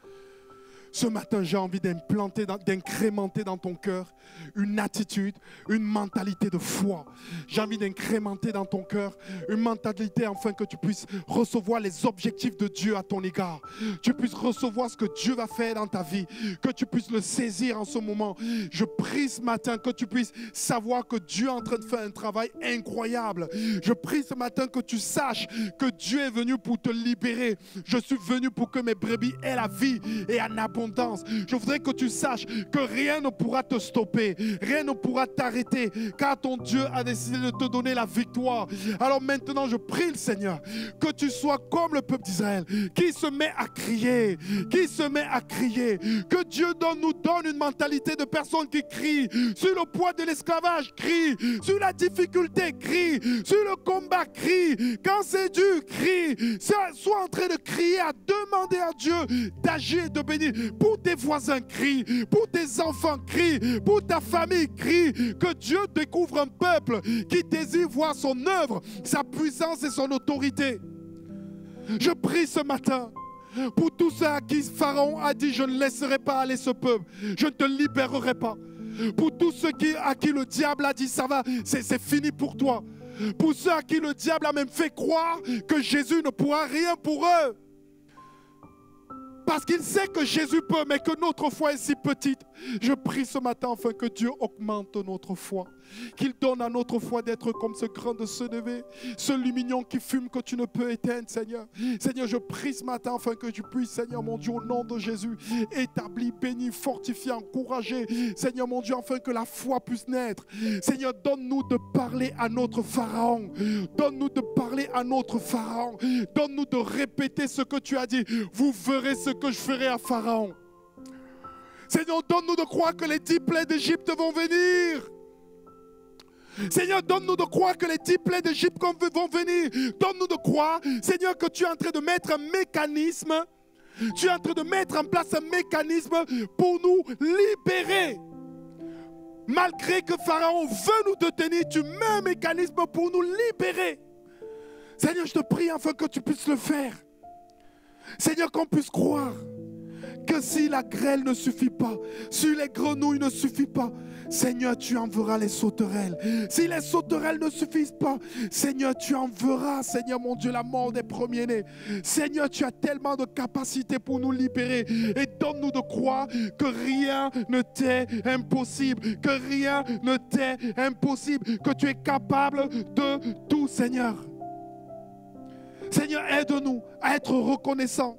E: Ce matin, j'ai envie d'incrémenter dans ton cœur une attitude, une mentalité de foi. J'ai envie d'incrémenter dans ton cœur une mentalité afin que tu puisses recevoir les objectifs de Dieu à ton égard. Tu puisses recevoir ce que Dieu va faire dans ta vie, que tu puisses le saisir en ce moment. Je prie ce matin que tu puisses savoir que Dieu est en train de faire un travail incroyable. Je prie ce matin que tu saches que Dieu est venu pour te libérer. Je suis venu pour que mes brebis aient la vie et en abondance. Je voudrais que tu saches que rien ne pourra te stopper, rien ne pourra t'arrêter, car ton Dieu a décidé de te donner la victoire. Alors maintenant, je prie le Seigneur que tu sois comme le peuple d'Israël qui se met à crier, que Dieu nous donne une mentalité de personnes qui crient sur le poids de l'esclavage, crie sur la difficulté, crie sur le combat, crie quand c'est dur, crie. Sois en train de crier, à demander à Dieu d'agir et de bénir. Pour tes voisins, crie. Pour tes enfants, crie. Pour ta famille, crie. Que Dieu découvre un peuple qui désire voir son œuvre, sa puissance et son autorité. Je prie ce matin pour tous ceux à qui Pharaon a dit: je ne laisserai pas aller ce peuple, je ne te libérerai pas. Pour tous ceux à qui le diable a dit: ça va, c'est fini pour toi. Pour ceux à qui le diable a même fait croire que Jésus ne pourra rien pour eux. Parce qu'il sait que Jésus peut, mais que notre foi est si petite. Je prie ce matin afin que Dieu augmente notre foi. Qu'il donne à notre foi d'être comme ce grain de sénévé, ce lumignon qui fume que tu ne peux éteindre, Seigneur. Seigneur, je prie ce matin afin que tu puisses, Seigneur mon Dieu, au nom de Jésus, établir, bénir, fortifier, encourager, Seigneur mon Dieu, afin que la foi puisse naître. Seigneur, donne-nous de parler à notre Pharaon. Donne-nous de parler à notre Pharaon. Donne-nous de répéter ce que tu as dit. Vous verrez ce que je ferai à Pharaon. Seigneur, donne-nous de croire que les 10 plaies d'Égypte vont venir. Seigneur, donne-nous de croire que les 10 plaies d'Égypte vont venir. Donne-nous de croire, Seigneur, que tu es en train de mettre un mécanisme. Tu es en train de mettre en place un mécanisme pour nous libérer. Malgré que Pharaon veut nous détenir, tu mets un mécanisme pour nous libérer. Seigneur, je te prie afin que tu puisses le faire. Seigneur, qu'on puisse croire que si la grêle ne suffit pas, si les grenouilles ne suffisent pas, Seigneur, tu enverras les sauterelles. Si les sauterelles ne suffisent pas, Seigneur, tu enverras, Seigneur mon Dieu, la mort des premiers-nés. Seigneur, tu as tellement de capacités pour nous libérer. Et donne-nous de croire que rien ne t'est impossible. Que rien ne t'est impossible. Que tu es capable de tout, Seigneur. Seigneur, aide-nous à être reconnaissants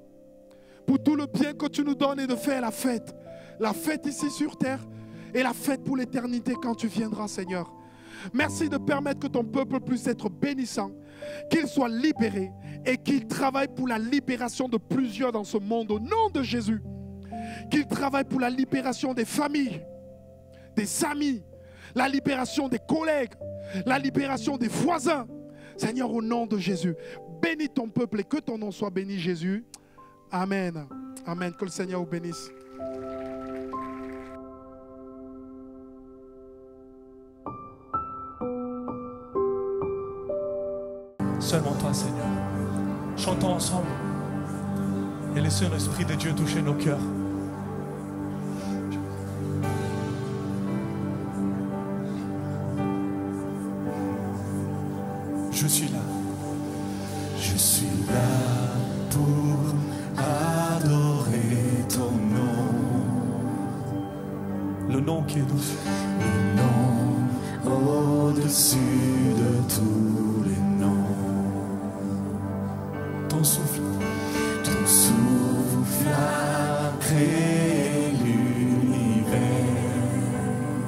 E: pour tout le bien que tu nous donnes et de faire la fête. La fête ici sur terre et la fête pour l'éternité quand tu viendras, Seigneur. Merci de permettre que ton peuple puisse être bénissant, qu'il soit libéré et qu'il travaille pour la libération de plusieurs dans ce monde au nom de Jésus. Qu'il travaille pour la libération des familles, des amis, la libération des collègues, la libération des voisins. Seigneur, au nom de Jésus, bénis ton peuple et que ton nom soit béni, Jésus. Amen. Amen. Que le Seigneur vous bénisse.
C: Seulement toi, Seigneur. Chantons ensemble et laissons l'Esprit de Dieu toucher nos cœurs. Je suis là.
B: Je suis là pour adorer ton nom.
C: Le nom qui est dessus.
B: Le nom au-dessus de tous les noms.
C: Ton souffle.
B: Ton souffle a créé l'univers.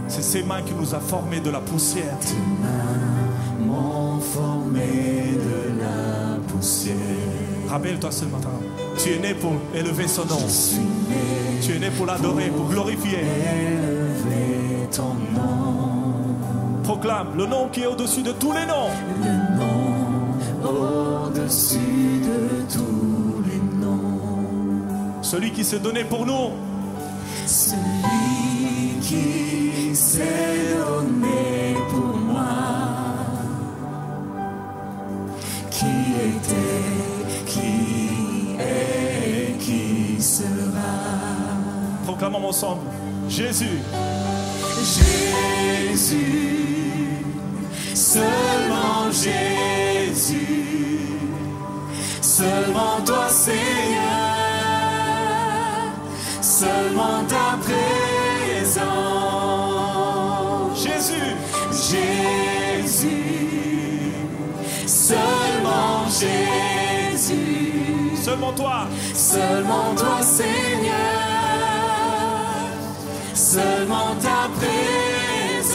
C: C'est ces mains qui nous a formés de la poussière.
B: Tes mains m'ont formé de la poussière.
C: Rappelle-toi ce matin. Tu es né pour élever son nom.
B: Je suis né.
C: Tu es né pour l'adorer, pour glorifier.
B: Élever ton nom.
C: Proclame le nom qui est au-dessus de tous les noms.
B: Le nom au-dessus de tous les noms.
C: Celui qui s'est donné pour nous.
B: Celui qui s'est donné pour moi. Qui était, qui est, qui sera.
C: Proclamons ensemble. Jésus.
B: Jésus, seulement Jésus, seulement toi Seigneur, seulement ta présence.
C: Jésus.
B: Jésus, seulement Jésus,
C: Seulement toi.
B: seulement toi Seigneur, seulement ta présence.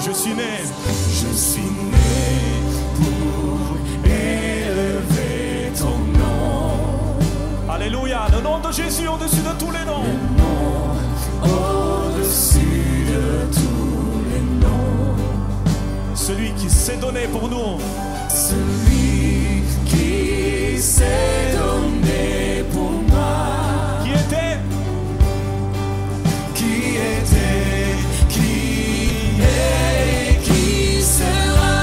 C: Je suis né.
B: Je suis né pour élever ton nom.
C: Alléluia. Le nom de Jésus au-dessus de tous les noms.
B: Le nom au-dessus de tous les noms.
C: Celui qui s'est donné pour nous.
B: Celui qui s'est donné pour moi.
C: Qui était.
B: Qui était, qui est et qui sera.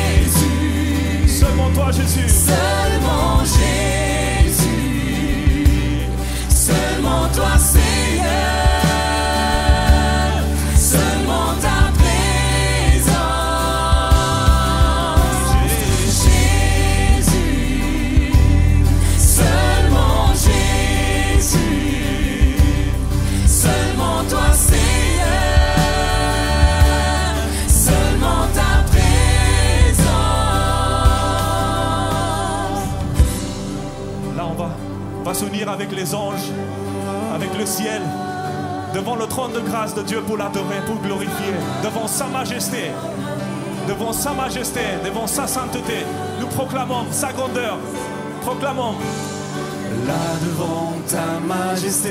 B: Jésus,
C: Seulement toi, Jésus.
B: seulement Jésus, seulement toi Seigneur, seulement ta présence.
C: réunir avec les anges, avec le ciel, devant le trône de grâce de Dieu pour l'adorer, pour glorifier, devant sa majesté, devant sa majesté, devant sa sainteté. Nous proclamons sa grandeur, proclamons.
B: Là devant ta majesté,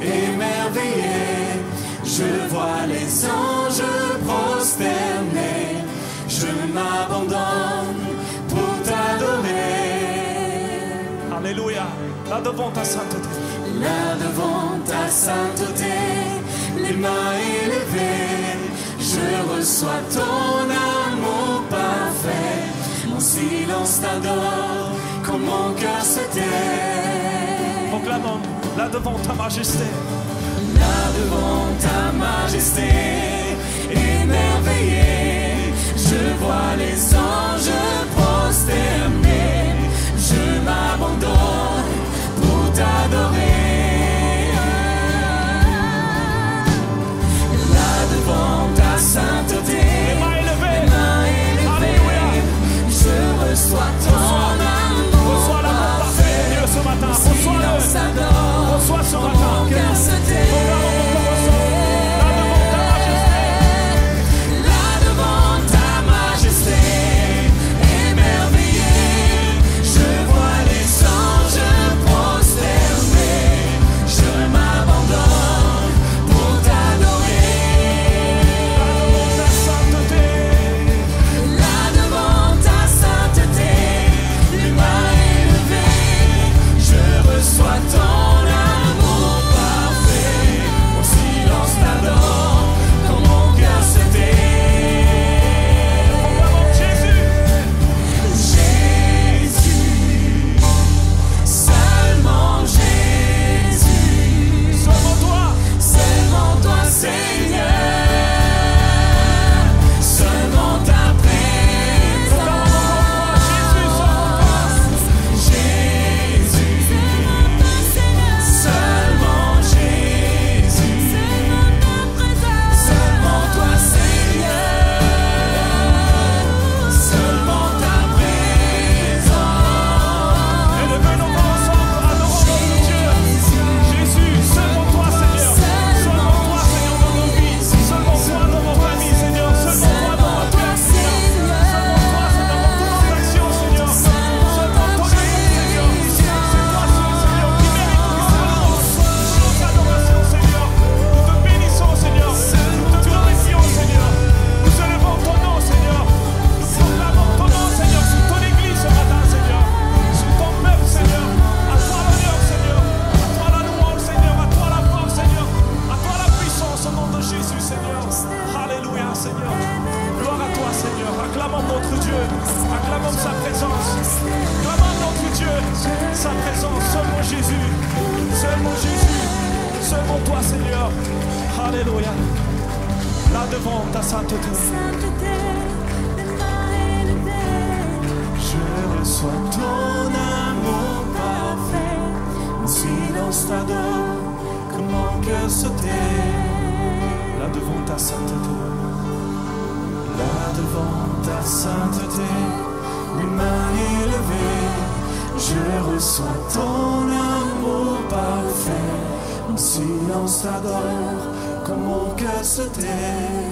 B: émerveillé, je vois les anges prosternés, je m'abandonne pour t'adorer.
C: Alléluia, là devant ta sainteté.
B: Là devant ta sainteté, les mains élevées, je reçois ton amour parfait. Mon silence t'adore, quand mon cœur se tait.
C: Proclamons, là devant ta majesté.
B: Là devant ta majesté, émerveillé, je vois les anges prosternés, je m'abandonne pour t'adorer. Là devant ta sainteté,
C: Les mains élevées. Alléluia.
B: je reçois ton amour
C: Reçois l'amour parfait de Dieu ce matin. Reçois-le.
B: s'adore,
C: Reçois ce
B: mon
C: matin.
B: cœur se tait.
C: Là devant ta majesté.
B: Là devant ta majesté, émerveillé, je vois les anges prosternés, je m'abandonne pour t'adorer.
C: Ta sainteté.
B: Là devant ta sainteté, les mains élevées, je reçois ton amour parfait. Mon silence t'adore, quand mon cœur se tait.
C: Proclamons Jésus.
B: Jésus, seulement Jésus,
C: Seulement toi.
B: Seigneur, seulement ta présence. Jésus, seulement Jésus, seulement toi Seigneur, seulement ta présence.
C: Élevez nos voix ensemble, adorons notre Dieu. Jésus, seulement toi, Seigneur. Seulement toi, Seigneur, dans nos vies. Seulement toi dans nos familles, Seigneur. Seulement toi dans notre vie, Seigneur. Seulement toi, Seigneur, dans toutes nos actions, Seigneur. Seulement ton Église, Seigneur. C'est toi seul, Seigneur, qui mérite toute adoration, Seigneur. Nous te bénissons, Seigneur. Nous te glorifions, Seigneur. Nous élevons ton nom, Seigneur. Nous proclamons ton nom, Seigneur, sur ton Église ce matin, Seigneur. Sur ton peuple, Seigneur. À toi l'honneur, Seigneur. À toi la louange, Seigneur. À toi la force, Seigneur. À toi la puissance au nom de Jésus, Seigneur. Alléluia, Seigneur. Gloire à toi, Seigneur. Acclamons notre Dieu. Acclamons sa présence. Acclamons notre Dieu. Sa présence. Seulement Jésus. Seulement Jésus. Seulement toi, Seigneur. Alléluia. Là devant ta sainteté.
B: Je reçois ton amour parfait, mon silence t'adore, que mon cœur se tait.
C: Là devant ta sainteté.
B: Là devant ta sainteté, les mains élevées, je reçois ton amour parfait, mon silence t'adore, que mon cœur se tait.